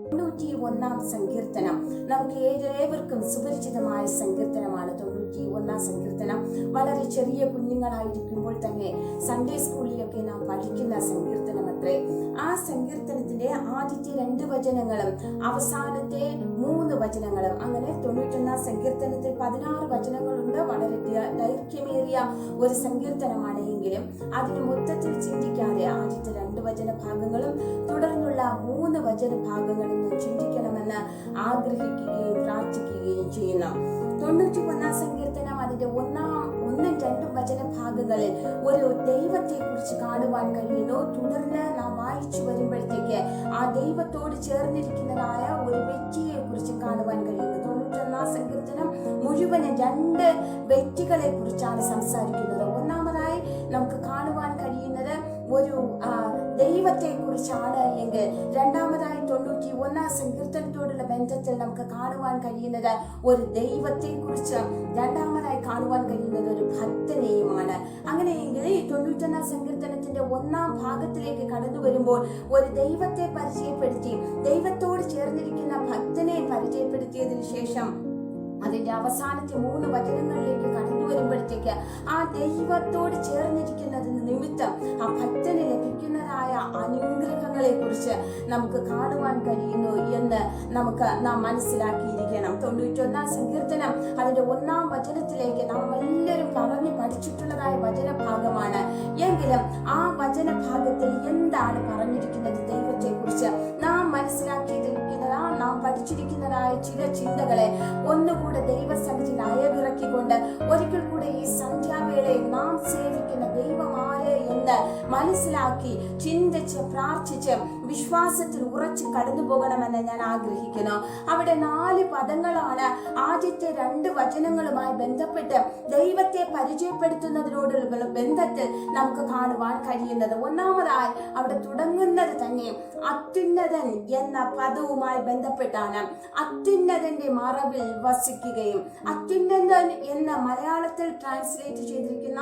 തൊണ്ണൂറ്റിയൊന്നാം സങ്കീർത്തനം നമുക്ക് ഏവർക്കും സുപരിചിതമായ സങ്കീർത്തനമാണ്. 91 സങ്കീർത്തനം വളരെ ചെറിയ കുഞ്ഞുങ്ങളായിരിക്കുമ്പോൾ തന്നെ സൺഡേ സ്കൂളിലൊക്കെ നാം പഠിക്കുന്ന സങ്കീർത്തനം അത്രേ. ആ സങ്കീർത്തനത്തിന്റെ ആദ്യത്തെ 2 വചനങ്ങളും അവസാനത്തെ 3 വചനങ്ങളും, അങ്ങനെ 91 സങ്കീർത്തനത്തിൽ 16 വചനങ്ങളുണ്ട്. വളരെ ദൈർഘ്യമേറിയ ഒരു സങ്കീർത്തനമാണ്. എങ്കിലും അതിന് മൊത്തത്തിൽ ചിന്തിക്കാതെ ആദ്യത്തെ 2 വചന ഭാഗങ്ങളും തുടർന്നുള്ള 3 വചന ഭാഗങ്ങളും ചിന്തിക്കണമെന്ന് ആഗ്രഹിക്കുകയും പ്രാർത്ഥിക്കുകയും ചെയ്യുന്നു. 91 സങ്കീർത്തനം അതിന്റെ 1-2 വചന ഭാഗങ്ങളിൽ ഒരു ദൈവത്തെ കുറിച്ച് കാണുവാൻ കഴിയുന്നു. തുടർന്ന് നാം വായിച്ചു വരുമ്പോഴത്തേക്ക് ആ ദൈവത്തോട് ചേർന്നിരിക്കുന്നതായ ഒരു വ്യക്തിയെ കുറിച്ച് കാണുവാൻ കഴിയുന്നു. 91 സങ്കീർത്തനം മുഴുവനും 2 വ്യക്തികളെ കുറിച്ചാണ് സംസാരിക്കുന്നത്. ഒന്നാമതായി നമുക്ക് കാണുവാൻ കഴിയുന്നത് ഒരു ദൈവത്തെ കുറിച്ചാണ് എങ്കിൽ, രണ്ടാമതായി 91 സങ്കീർത്തനത്തോടുള്ള ബന്ധത്തിൽ നമുക്ക് കാണുവാൻ കഴിയുന്നത് ഒരു ദൈവത്തെ കുറിച്ച്, രണ്ടാമതായി കാണുവാൻ കഴിയുന്നത് ഒരു ഭക്തനെയുമാണ്. അങ്ങനെയെങ്കിൽ ഈ 91 സങ്കീർത്തനത്തിന്റെ 1-ാം ഭാഗത്തിലേക്ക് കടന്നു വരുമ്പോൾ ഒരു ദൈവത്തെ പരിചയപ്പെടുത്തി, ദൈവത്തോട് ചേർന്നിരിക്കുന്ന ഭക്തനെ പരിചയപ്പെടുത്തിയതിനു ശേഷം അതിന്റെ അവസാനത്തെ 3 വചനങ്ങളിലേക്ക് കടന്നു വരുമ്പോഴത്തേക്ക് ആ ദൈവത്തോട് ചേർന്നിരിക്കുന്നത് നിമിത്തം ആ ഭക്തന് ലഭിക്കുന്നതായ അനുഗ്രഹങ്ങളെ കുറിച്ച് നമുക്ക് കാണുവാൻ കഴിയുന്നു എന്ന് നാം മനസ്സിലാക്കിയിരിക്കണം. 91 സങ്കീർത്തനം അതിന്റെ 1-ാം വചനത്തിലേക്ക് നാം എല്ലാവരും പറഞ്ഞു പഠിച്ചിട്ടുള്ളതായ വചനഭാഗമാണ്. എങ്കിലും ആ വചനഭാഗത്തിൽ എന്താണ് പറഞ്ഞിരിക്കുന്നത് ദൈവത്തെ കുറിച്ച് നാം മനസ്സിലാക്കിയിരിക്കുന്നതാ, നാം പഠിച്ചിരിക്കുന്നതായ ചില ചിന്തകളെ ഒന്നുകൂടെ ദൈവസന്നിധിയിൽ അയവിറക്കിക്കൊണ്ട് ഒരിക്കൽ കൂടെ ഈ സന്ധ്യാവേളയിൽ നാം സേവിക്കുന്ന ദൈവമാര് എന്ന് മനസ്സിലാക്കി ചിന്തിച്ച് പ്രാർത്ഥിച്ച് വിശ്വാസത്തിൽ ഉറച്ച് കടന്നു പോകണമെന്ന് ഞാൻ ആഗ്രഹിക്കുന്നു. അവിടെ 4 പദങ്ങളാണ് ആദ്യത്തെ 2 വചനങ്ങളുമായി ബന്ധപ്പെട്ട് ദൈവത്തെ പരിചയപ്പെടുത്തുന്നതിനോടുള്ള ബന്ധത്തിൽ നമുക്ക് കാണുവാൻ കഴിയുന്നത്. ഒന്നാമതായി അവിടെ തുടങ്ങുന്നത് തന്നെ അത്യുന്നതൻ എന്ന പദവുമായി ബന്ധപ്പെട്ടാണ്. അത്യുന്നതന്റെ മറവിൽ വസിക്കുകയും, അത്യുന്നതൻ എന്ന മലയാളത്തിൽ ട്രാൻസ്ലേറ്റ് ചെയ്തിരിക്കുന്ന,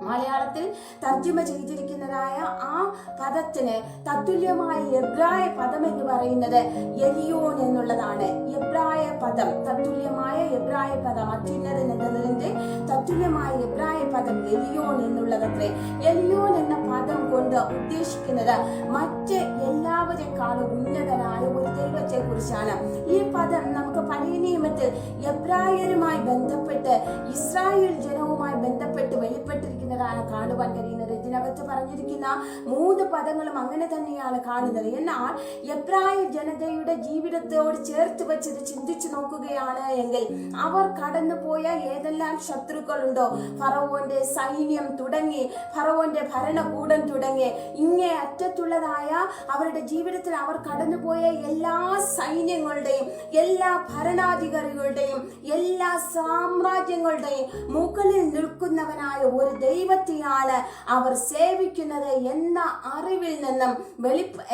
മലയാളത്തിൽ തർജ്ജമ ചെയ്തിരിക്കുന്നതായ ആ പദത്തിന് തത്തുല്യമായ എബ്രായ പദം എന്ന് പറയുന്നത് എലിയോൻ എന്നുള്ളതാണ്. എബ്രായ പദം, തത്തുല്യമായ എബ്രായ പദം, അത്യുന്നതൻ എന്നതിന്റെ തത്തുല്യമായ എബ്രായ പദം എലിയോൻ എന്നുള്ളതത്രേ. എലിയോൻ എന്ന പദം കൊണ്ട് ഉദ്ദേശിക്കുന്നത് മറ്റ് എല്ലാവരെക്കാളും ഉന്നതനായ ഒരു ദൈവത്തെ കുറിച്ചാണ്. ഈ പദം നമുക്ക് പഴയ നിയമത്തിൽ എബ്രായരുമായി ബന്ധപ്പെട്ട് ഇസ്രായേൽ ജനവുമായി ബന്ധപ്പെട്ട് വെളിപ്പെട്ടിരിക്കുന്ന കാണുവാൻ കഴിയുന്നത്. ഇതിനകത്ത് പറഞ്ഞിരിക്കുന്ന 3 പദങ്ങളും അങ്ങനെ തന്നെയാണ് കാണുന്നത്. എന്നാൽ എബ്രായ ജനതയുടെ ജീവിതത്തോട് ചേർത്ത് വെച്ചത് ചിന്തിച്ചു നോക്കുകയാണ് എങ്കിൽ അവർ കടന്നുപോയ ഏതെല്ലാം ശത്രുക്കളുണ്ടോ, ഫറവോന്റെ സൈന്യം തുടങ്ങി, ഫറവോന്റെ ഭരണകൂടം തുടങ്ങി, ഇങ്ങേ അറ്റത്തുള്ളതായ അവരുടെ ജീവിതത്തിൽ അവർ കടന്നുപോയ എല്ലാ സൈന്യങ്ങളുടെയും എല്ലാ ഭരണാധികാരികളുടെയും എല്ലാ സാമ്രാജ്യങ്ങളുടെയും മുകളിൽ നിൽക്കുന്നവനായ ഒരു ദൈവത്തെയാണ് അവർ സേവിക്കുന്നത് എന്ന അറിവിൽ നിന്നും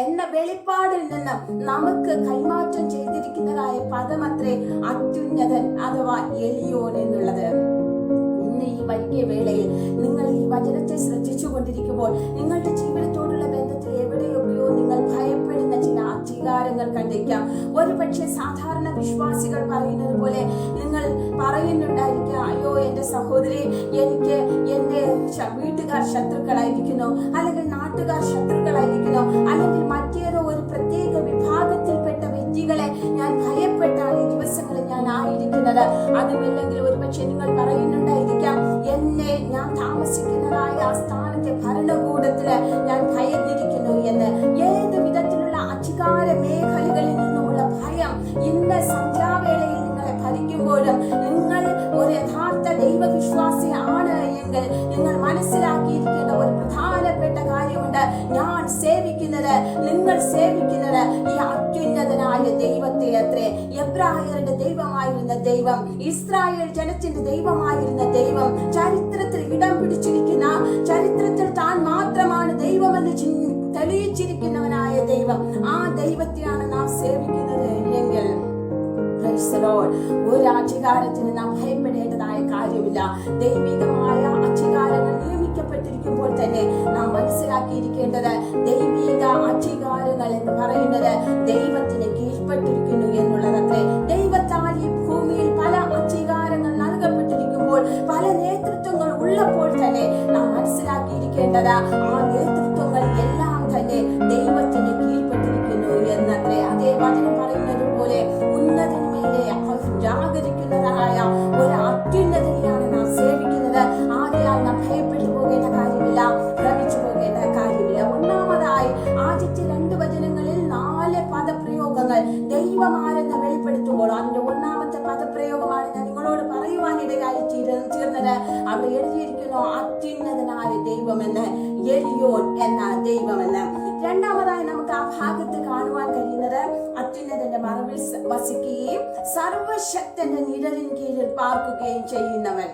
എന്ന വെളിപ്പാടിൽ നിന്നും നമുക്ക് കൈമാറ്റം ചെയ്തിരിക്കുന്നതായ പദമത്രേ അത്യുന്നതൻ അഥവാ എലിയോൻ എന്നുള്ളത്. ഇന്ന് ഈ വൈകിയ വേളയിൽ നിങ്ങൾ ഈ വചനത്തെ ശ്രദ്ധിച്ചു കൊണ്ടിരിക്കുമ്പോൾ നിങ്ങളുടെ ജീവിതത്തോടുള്ള ബന്ധത്തിൽ എവിടെയൊക്കെയോ നിങ്ങൾ ഭയപ്പെടുന്ന ചില അധികാരങ്ങൾ കണ്ടിരിക്കാം. ഒരുപക്ഷെ സാധാരണ വിശ്വാസികൾ പറയുന്നത് പോലെ നിങ്ങൾ പറയുന്നുണ്ടായിരിക്കാം, അയ്യോ എന്റെ സഹോദരി, എനിക്ക് എന്റെ വീട്ടുകാർ ശത്രുക്കളായിരിക്കുന്നു, അല്ലെങ്കിൽ നാട്ടുകാർ ശത്രുക്കളായിരിക്കുന്നു, അല്ലെങ്കിൽ മറ്റേതോ ഒരു പ്രത്യേക വിഭാഗത്തിൽപ്പെട്ട വ്യക്തികളെ ഞാൻ ഭയപ്പെട്ടാണ് ഈ ദിവസങ്ങളിൽ ഞാൻ ആയിരിക്കുന്നത്. അതുമില്ലെങ്കിൽ ഒരുപക്ഷെ നിങ്ങൾ പറയുന്നുണ്ടായിരിക്കാം, ഞാൻ താമസിക്കുന്നതായ ആ സ്ഥാനത്തെ ഭരണകൂടത്തില് ഞാൻ ഭയന്നിരിക്കുന്നു എന്ന്. ഏത് വിധത്തിലുള്ള അധികാര മേഖലകളിൽ നിന്നുമുള്ള ഭയം ഇന്ന് സന്ധ്യാവേളയിൽ നിങ്ങളെ ഭരിക്കുമ്പോഴും നിങ്ങൾ ഒരു യഥാർത്ഥ ദൈവവിശ്വാസി ആണ് എങ്കിൽ നിങ്ങൾ മനസ്സിലാക്കിയിരിക്കേണ്ട ഒരു പ്രധാനപ്പെട്ട കാര്യമുണ്ട്. ഞാൻ സേവിക്കുന്നത്, നിങ്ങൾ സേവിക്കുന്നത് ഈ അത്യുന്നതനായ ദൈവത്തെ അത്രേ. എബ്രായരുടെ ദൈവമായിരുന്ന ദൈവം, ഇസ്രായേൽ ജനത്തിന്റെ ദൈവമായിരുന്ന ദൈവം, ചരിത്രത്തിൽ ഇടം പിടിച്ചിരിക്കുന്ന, ചരിത്രത്തിൽ താൻ മാത്രമാണ് ദൈവമെന്ന് തെളിയിച്ചിരിക്കുന്നവനായ ദൈവം, ആ ദൈവത്തെയാണ് നാം സേവിക്കുന്നത് എങ്കിൽ ഒരു അധികാരത്തിന് നാം ഭയപ്പെടേണ്ടതായ കാര്യമില്ല. ദൈവികമായ അധികാരങ്ങൾ നിയമിക്കപ്പെട്ടിരിക്കുമ്പോൾ തന്നെ നാം മനസ്സിലാക്കിയിരിക്കേണ്ടത് ദൈവിക ദൈവമാരെന്ന് വെളിപ്പെടുത്തുമ്പോൾ അതിന്റെ ഒന്നാമത്തെ പദപ്രയോഗമാണ് ഞാൻ നിങ്ങളോട് പറയുവാനിടയായി തീർന്നത്. അവിടെ എഴുതിയിരിക്കുന്നു അത്യുന്നതനായ ദൈവമെന്ന്, എലിയോൻ എന്ന ദൈവമെന്ന്. രണ്ടാമതായി നമുക്ക് ആ ഭാഗത്ത് കാണുവാൻ കഴിയുന്നത് അത്യുന്നതന്റെ മറവിൽ വസിക്കുകയും സർവശക്തന്റെ നിഴലിൻ കീഴിൽ പാർക്കുകയും ചെയ്യുന്നവൻ.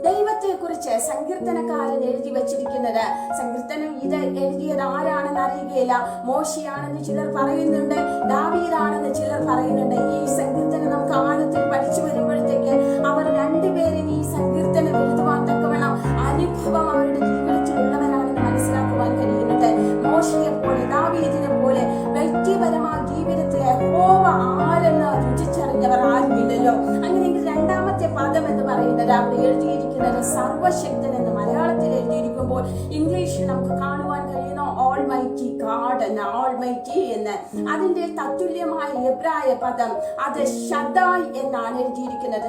ദൈവത്തെ കുറിച്ച് സങ്കീർത്തനക്കാരൻ എഴുതി വച്ചിരിക്കുന്നത്, സങ്കീർത്തനം ഇത് എഴുതിയത് ആരാണെന്ന് അറിയുകയില്ല. മോശയാണെന്ന് ചിലർ പറയുന്നുണ്ട്, ദാവീദാണെന്ന് ചിലർ പറയുന്നുണ്ട്. ഈ സങ്കീർത്തനം നമുക്ക് ആഴത്തിൽ പഠിച്ചു വരുമ്പോഴത്തേക്ക് അവർ രണ്ടുപേരും ഈ സങ്കീർത്തനം എഴുതുവാൻ തക്കവണ്ണം അനുഭവം അവരുടെ ജീവിതത്തിലുള്ളവരാണെന്ന് മനസ്സിലാക്കുവാൻ കഴിയുന്നുണ്ട്. മോശയെ പോലെ ദാവീദിനെ പോലെ വ്യക്തിപരമായ ജീവിതത്തെ യഹോവ ആരെന്ന് രുചിച്ചറിഞ്ഞവർ ആരുമില്ലല്ലോ. അങ്ങനെയെങ്കിൽ രണ്ടാമത്തെ പദം എന്ന് പറയുന്നത് അവിടെ എഴുതിയിരിക്കുന്നത് സർവശക്തൻ എന്ന് മലയാളത്തിൽ എഴുതിയിരിക്കുമ്പോൾ ഇംഗ്ലീഷിൽ നമുക്ക് കാണുവാൻ കഴിയുന്ന ഓൾമൈറ്റി ഗാഡ് എന്ന്, ഓൾമൈറ്റി എന്ന്. അതിന്റെ തത്തുല്യമായ എബ്രായ പദം അത് ഷദായ് എന്നാണ് എഴുതിയിരിക്കുന്നത്.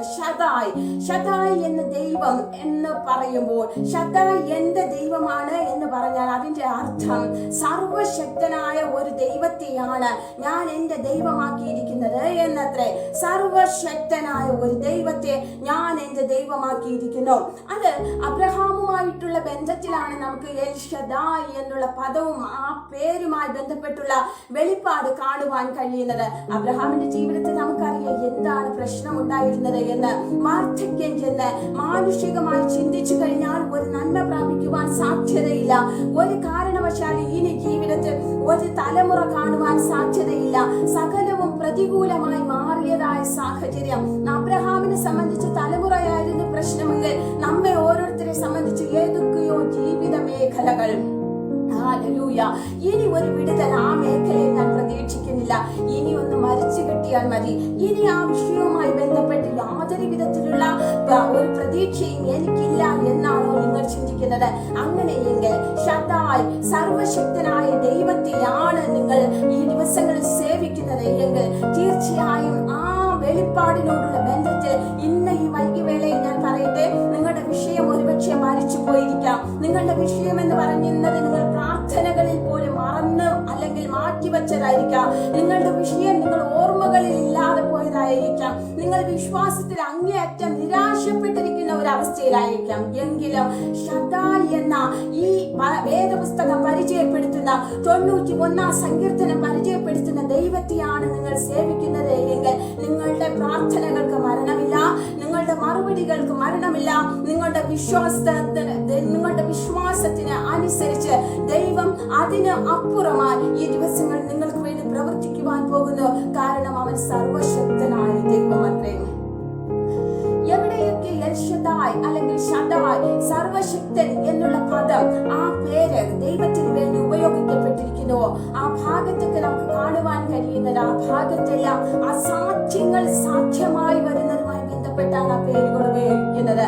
ഷദായ് എന്ന ദൈവം എന്ന് പറയുമ്പോൾ, ഷദായ് എന്റെ ദൈവമാണ് എന്ന് പറഞ്ഞാൽ അതിന്റെ അർത്ഥം സർവശക്തനായ ഒരു ദൈവത്തെയാണ് ഞാൻ എന്റെ ദൈവമാക്കിയിരിക്കുന്നത് എന്നത്രേ. സർവശക്തനായ ഒരു ദൈവത്തെ ഞാൻ എന്റെ ദൈവമാക്കിയിരിക്കുന്നു. അത് അബ്രഹാമുമായിട്ടുള്ള ബന്ധത്തിലാണ് നമുക്ക് എൽ ഷദായ് എന്നുള്ള പദവും ആ പേരുമായി ബന്ധപ്പെട്ടുള്ള വെളിപ്പാട് കാണുവാൻ കഴിയുന്നത്. അബ്രഹാമിന്റെ ജീവിതത്തിൽ നമുക്കറിയാം എന്താണ് പ്രശ്നം ഉണ്ടായിരുന്നത് എന്ന്. വാർദ്ധക്യം ചെന്ന് മാനുഷികമായി ചിന്തിച്ചു കഴിഞ്ഞാൽ ഒരു നന്മ പ്രാപിക്കുവാൻ സാധ്യതയില്ല. ഒരു കാരണവശാലും ഇനി ജീവിതത്തിൽ ഒരു തലമുറ കാണുവാൻ സാധ്യതയില്ല. സകലവും പ്രതികൂലമായി മാറിയതായ സാഹചര്യം. അബ്രഹാമിനെ സംബന്ധിച്ച് തലമുറയായിരുന്നു പ്രശ്നമെങ്കിൽ നമ്മെ ഓരോരുത്തരെ സംബന്ധിച്ച് ഏതൊക്കെയോ ജീവിത മേഖലകൾ. ഇനി ഒരു വിടുതൽ ആ മേഖലയിൽ ഞാൻ പ്രതീക്ഷിക്കുന്നില്ല. ഇനി ഒന്ന് മരിച്ചു കിട്ടിയാൽ മതി. ഇനി ആ വിഷയവുമായി ബന്ധപ്പെട്ട് യാതൊരു വിധത്തിലുള്ള ഒരു പ്രതീക്ഷയും എനിക്കില്ല എന്നാണോ നിങ്ങൾ ചിന്തിക്കുന്നത്? അങ്ങനെയെങ്കിൽ ഷദായ് സർവശക്തനായ ദൈവത്തെയാണ് നിങ്ങൾ ഈ ദിവസങ്ങളിൽ സേവിക്കുന്നത് എങ്കിൽ തീർച്ചയായും ആ വെളിപ്പാടിനോടുള്ള ബന്ധത്തിൽ ഇന്ന് ഈ വൈകിവേളയിൽ ഞാൻ പറയട്ടെ, നിങ്ങളുടെ വിഷയം ഒരുപക്ഷെ മരിച്ചു പോയിരിക്കാം. നിങ്ങളുടെ വിഷയം എന്ന് പറയുന്നത് നിങ്ങൾ പ്രാർത്ഥനകളിൽ പോലും മറന്ന് അല്ലെങ്കിൽ മാറ്റിവെച്ചതായിരിക്കാം. നിങ്ങളുടെ വിഷയം നിങ്ങൾ ഓർമ്മകളിൽ ഇല്ലാതെ പോയതായിരിക്കാം. നിങ്ങൾ വിശ്വാസത്തിൽ അങ്ങേയറ്റം നിരാശപ്പെട്ടിരിക്കുന്ന ഒരു അവസ്ഥയിലായിരിക്കാം. എങ്കിലും ഷദായ് എന്ന ഈ വേദപുസ്തകം പരിചയപ്പെടുത്തുന്ന 91 സങ്കീർത്തനം പരിചയപ്പെടുത്തുന്ന ദൈവത്തെയാണ് നിങ്ങൾ സേവിക്കുന്നത് എങ്കിൽ നിങ്ങളുടെ പ്രാർത്ഥനകൾക്ക് മരണമില്ല, നിങ്ങളുടെ മറുപടികൾക്ക് മരണമില്ല. നിങ്ങളുടെ വിശ്വാസത്തിന് അനുസരിച്ച് ദൈവം അതിന് അപ്പുറമായി ഈ ദിവസങ്ങൾ നിങ്ങൾക്ക് വേണ്ടി പ്രവർത്തിക്കുവാൻ പോകുന്നു. കാരണം അവൻ സർവശക്തനായ ദൈവമത്രേ. എവിടെയൊക്കെ എൽ ഷദായ് അല്ലെങ്കിൽ ഷദായ് സർവശക്തൻ എന്നുള്ള പദം ആ പേര് ദൈവത്തിന് വേണ്ടി ഉപയോഗിക്കപ്പെട്ടിരിക്കുന്നുവോ ആ ഭാഗത്തൊക്കെ നമുക്ക് കാണുവാൻ കഴിയുന്നത് ആ ഭാഗത്തെല്ലാം അസാധ്യങ്ങൾ സാധ്യമായി വരുന്നതുമായി ബന്ധപ്പെട്ടാണ് ആ പേരുകൾ ഉപയോഗിക്കുന്നത്.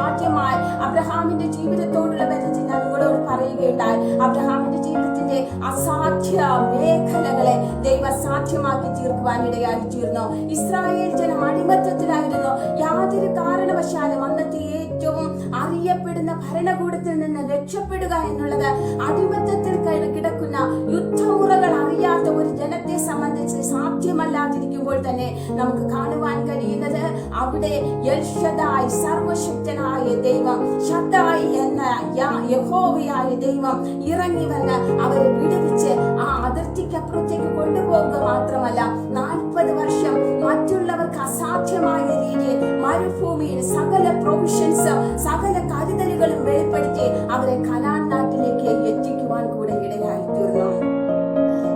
ആദ്യമായി അബ്രഹാമിന്റെ ജീവിതത്തോടുള്ള ബന്ധത്തിൽ ഞാൻ നിങ്ങളോട് പറയുകയുണ്ടായി. അബ്രഹാമിന്റെ ജീവിതത്തിന്റെ അസാധ്യ മേഖലകളെ ദൈവ സാധ്യമാക്കി തീർക്കുവാൻ ഇടയായി തീർന്നു. ഇസ്രായേൽ ജനം അടിമത്തത്തിലായിരുന്നു. യാതൊരു കാരണവശാലും അന്നത്തെ ഏറ്റവും അറിയപ്പെടുന്ന ഭരണകൂടത്തിൽ നിന്ന് രക്ഷപ്പെടുക എന്നുള്ളത് അടിമത്തത്തിൽ കിടക്കുന്ന യുദ്ധമുറകൾ അറിയാത്ത ഒരു ജനത്തെ സംബന്ധിച്ച് സാധ്യമല്ലാതിരിക്കുമ്പോൾ തന്നെ നമുക്ക് കാണുവാൻ കഴിയുന്നത് അവിടെ എൽ ഷദായ് സർവശക്തനായ ദൈവം, ഷദായ് എന്ന യഹോവയായ ദൈവം ഇറങ്ങി വന്ന് അവരെ വിടുവിച്ച് ആ അതിർത്തിക്കപ്പുറത്തേക്ക് കൊണ്ടുപോകുക മാത്രമല്ല 40 വർഷം മറ്റുള്ളവർക്ക് അസാധ്യമായ രീതിയിൽ മരുഭൂമിയിൽ സകല പ്രൊവിഷൻസ് സകല കരുതലുകളും വെളിപ്പെടുത്തി അവരെ കനാൻ നാട്ടിലേക്ക് എത്തിക്കുവാൻ കൂടെ ഇടയായി തീർന്നു.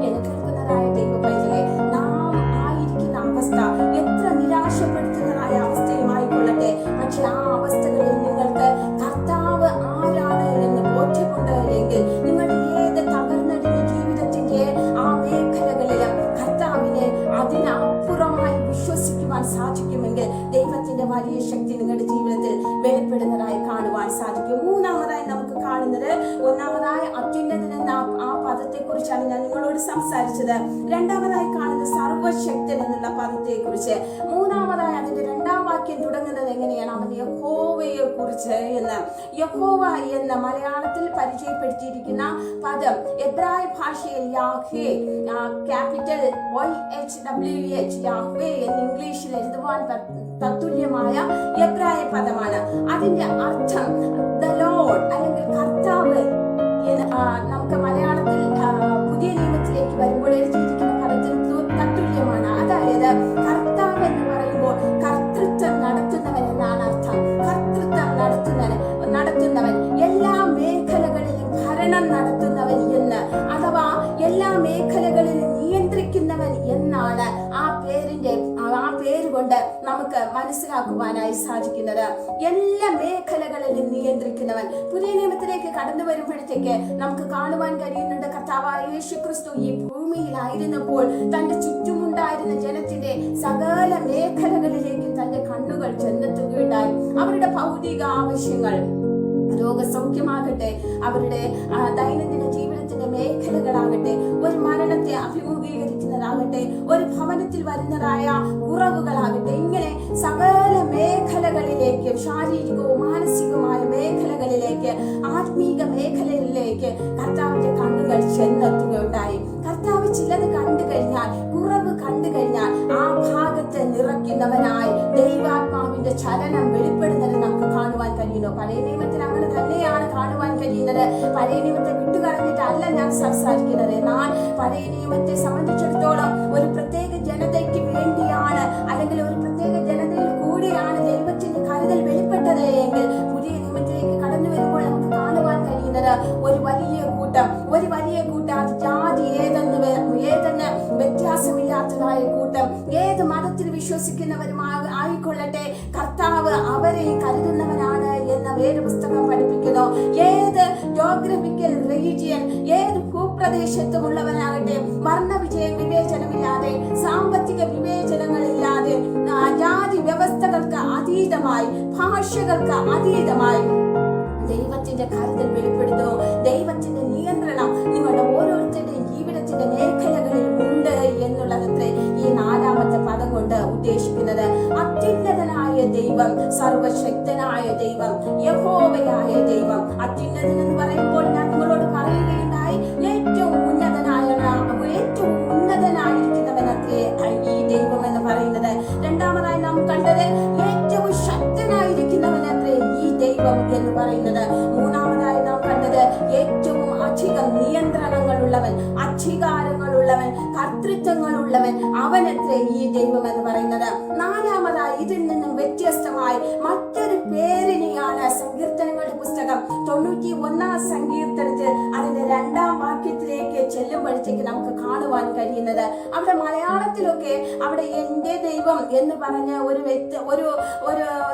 എന്ന് കേൾക്കുന്നതായ ദൈവപൈതലേ, നാം ആയിരിക്കുന്ന അവസ്ഥ എത്ര നിരാശപ്പെടുത്തുന്നതായ അവസ്ഥയുമായിക്കൊള്ളട്ടെ, പക്ഷെ ആ അവസ്ഥകളിൽ നിങ്ങൾക്ക് കർത്താവ് ആരാണ് എന്ന് ബോധ്യമുണ്ട് എങ്കിൽ നിങ്ങൾ ഏത് തകർന്നടിഞ്ഞ ജീവിതത്തിന്റെ ആ മേഖലകളിലും കർത്താവിനെ അതിനപ്പുറമായി വിശ്വസിക്കുവാൻ സാധിക്കുമെങ്കിൽ ദൈവത്തിന്റെ വലിയ ശക്തി നിങ്ങളുടെ ജീവിതത്തിൽ വെളിപ്പെടുന്നതായി കാണുവാൻ സാധിക്കും. മൂന്നാമതായി നമുക്ക് കാണുന്നത്, ഒന്നാമതായ കുറിച്ചാണ് ഞാൻ നിങ്ങളോട് സംസാരിച്ചത്. രണ്ടാമതായി കാണുന്ന സർവശക്തൻ എന്നുള്ള പദത്തെ കുറിച്ച്. മൂന്നാമതായി അതിന്റെ രണ്ടാം വാക്യം തുടങ്ങുന്നത് എങ്ങനെയാണ്? അവൻ യഹോവയെ കുറിച്ച് എന്ന്. യഹോവ എന്ന മലയാളത്തിൽ പരിചയപ്പെടുത്തിയിരിക്കുന്ന പദം എബ്രായ ഭാഷയിൽ യാഹ്വേ, ക്യാപിറ്റൽ YHWH, യാഹ്വേ എന്ന് ഇംഗ്ലീഷിൽ എഴുതുവാൻ തത്തുല്യമായ എബ്രായ പദമാണ്. അതിന്റെ അർത്ഥം ദ ലോർഡ് അല്ലെങ്കിൽ കർത്താവ്. നമുക്ക് മലയാളത്തിൽ പുതിയ നിയമത്തിലേക്ക് വരുമ്പോൾ എഴുതിയിരിക്കുന്ന പദത്തിന് തത്തുല്യമാണ്. അതായത് കർത്താവ് എന്ന് പറയുമ്പോൾ കർത്തൃത്വം നടത്തുന്നവൻ എന്നാണ് അർത്ഥം. കർത്തൃത്വം നടത്തുന്നവൻ, എല്ലാ മേഖലകളിലും ഭരണം നടത്തുന്നവൻ എന്ന്, അഥവാ എല്ലാ മേഖലകളിലും നിയന്ത്രിക്കുന്നവൻ എന്നാണ് ആ പേര് കൊണ്ട് നമുക്ക് മനസ്സിലാക്കുവാനായി സാധിക്കുന്നത്. എല്ലാ മേഖലകളിലും നിയന്ത്രിക്കുന്നവൻ. പുതിയ നിയമത്തിലേക്ക് കടന്നു വരുമ്പോഴത്തേക്ക് നമുക്ക് കാണുവാൻ കഴിയുന്നുണ്ട്, കർത്താവായ യേശുക്രിസ്തു ഈ ഭൂമിയിലായിരുന്നപ്പോൾ തന്റെ ചുറ്റുമുണ്ടായിരുന്ന ജനത്തിന്റെ സകല മേഖലകളിലേക്കും തന്റെ കണ്ണുകൾ ചെന്നെത്തുകയുണ്ടായി. അവരുടെ ഭൗതിക ആവശ്യങ്ങൾ, രോഗസൗഖ്യമാകട്ടെ, അവരുടെ ദൈനംദിന ജീവിതത്തിന്റെ മേഖലകളാകട്ടെ, ഒരു മരണത്തെ അഭിമുഖീകരിക്കുന്നതാകട്ടെ, ഒരു ഭവനത്തിൽ വരുന്നതായ കുറവുകളാകട്ടെ, ഇങ്ങനെ സകല മേഖലകളിലേക്ക്, ശാരീരികവും മാനസികവുമായ മേഖലകളിലേക്ക്, ആത്മീക മേഖലകളിലേക്ക് കർത്താവിന്റെ കണ്ണുകൾ ചെന്നെത്തുകയുണ്ടായി. കർത്താവ് ചിലത് കണ്ടു കഴിഞ്ഞാൽ, കുറവ് കണ്ടു കഴിഞ്ഞാൽ ആ ഭാഗത്ത് നിറയ്ക്കുന്നവനായി ദൈവാത്മാവിന്റെ ചലനം വെളിപ്പെടുന്നത് നമുക്ക് കാണുവാൻ കഴിയുന്നു. പഴയ നിയമത്തിൽ അങ്ങനെ തന്നെയാണ് കാണുവാൻ കഴിയുന്നത്. പഴയ നിയമത്തെ വിട്ടുകളഞ്ഞിട്ടല്ല ഞാൻ സംസാരിക്കുന്നത്. എന്നാൽ പഴയ നിയമത്തെ സംബന്ധിച്ചിടത്തോളം ഒരു പ്രത്യേക ജനതയ്ക്ക് വേണ്ടിയാണ്, അല്ലെങ്കിൽ ഒരു പ്രത്യേക ജനതയിൽ കൂടിയാണ് ദൈവത്തിന്റെ കരുതൽ വെളിപ്പെട്ടത് എങ്കിൽ, പുതിയ നിയമത്തിലേക്ക് കടന്നു വരുമ്പോൾ നമുക്ക് കാണുവാൻ കഴിയുന്നത് ഒരു വലിയ കൂട്ടം, ജാതി ഏതെന്ന് വ്യത്യാസമില്ലാത്തതായ കൂട്ടം, ഏത് മതത്തിൽ വിശ്വസിക്കുന്നവരും ആയിക്കൊള്ളട്ടെ, കർത്താവ് അവരെ കരുതുന്നവനാണ് എന്ന വേദപുസ്തകം പഠിപ്പിക്കുന്നു. ഏത് ജോഗ്രഫിക്കൽ റീജിയൻ, ഏത് ഭൂപ്രദേശത്തുമുള്ളവനാകട്ടെ, വർണ്ണ വിവേചനമില്ലാതെ, സാമ്പത്തിക വിവേചനങ്ങളില്ലാതെ, ജാതി വ്യവസ്ഥകൾക്ക് അതീതമായി, ഭാഷകൾക്ക് അതീതമായി ദൈവത്തിന്റെ കരുതൽ വെളിപ്പെടുന്നു. ദൈവത്തിന്റെ നിയന്ത്രണം നിങ്ങളുടെ ഓരോരുത്തരുടെയും ജീവിതത്തിന്റെ മേഖലകളിൽ ഉണ്ട് എന്നുള്ളതത്രേ ഈ നാലാമത്തെ പദം കൊണ്ട് ഉദ്ദേശിക്കുന്നത്. അത്യുന്നതനായ ദൈവം, സർവശക്തനായ ദൈവം, യഹോവയായ ദൈവം. അത്യുന്നതൻ എന്ന് പറയുമ്പോൾ ഞാൻ നിങ്ങളോട് പറയുകയുണ്ടായി, ഏറ്റവും ഉന്നതനായിരിക്കുന്നവനത്രേ ഈ ദൈവം എന്ന് പറയുന്നത്. രണ്ടാമതായി നാം കണ്ടത് ഏറ്റവും ശക്തനായിരിക്കുന്നവനത്രേ ഈ ദൈവം എന്ന് പറയുന്നത്. മൂന്നാമതായി നാം കണ്ടത് ഏറ്റവും അധികം നിയന്ത്രണങ്ങളുള്ളവൻ, അധികാരങ്ങളുള്ളവൻ, കർത്തൃത്വങ്ങളുള്ളവൻ, അവനത്രേ ഈ ദൈവം എന്ന് പറയുന്നത്. നാലാമതായി ഇതിൽ നിന്നും വ്യത്യസ്തമായി മറ്റൊരു പേരിനെയാണ് സങ്കീർത്തനങ്ങളുടെ പുസ്തകം 91 സങ്കീർത്തനത്തിൽ അതിന്റെ 2-ാം വാക്യത്തിലേക്ക് ചെല്ലുമ്പോഴത്തേക്ക് നമുക്ക് കാണുവാൻ കഴിയുന്നത്. അവിടെ മലയാളത്തിലൊക്കെ അവിടെ എന്റെ ദൈവം എന്ന് പറഞ്ഞ ഒരു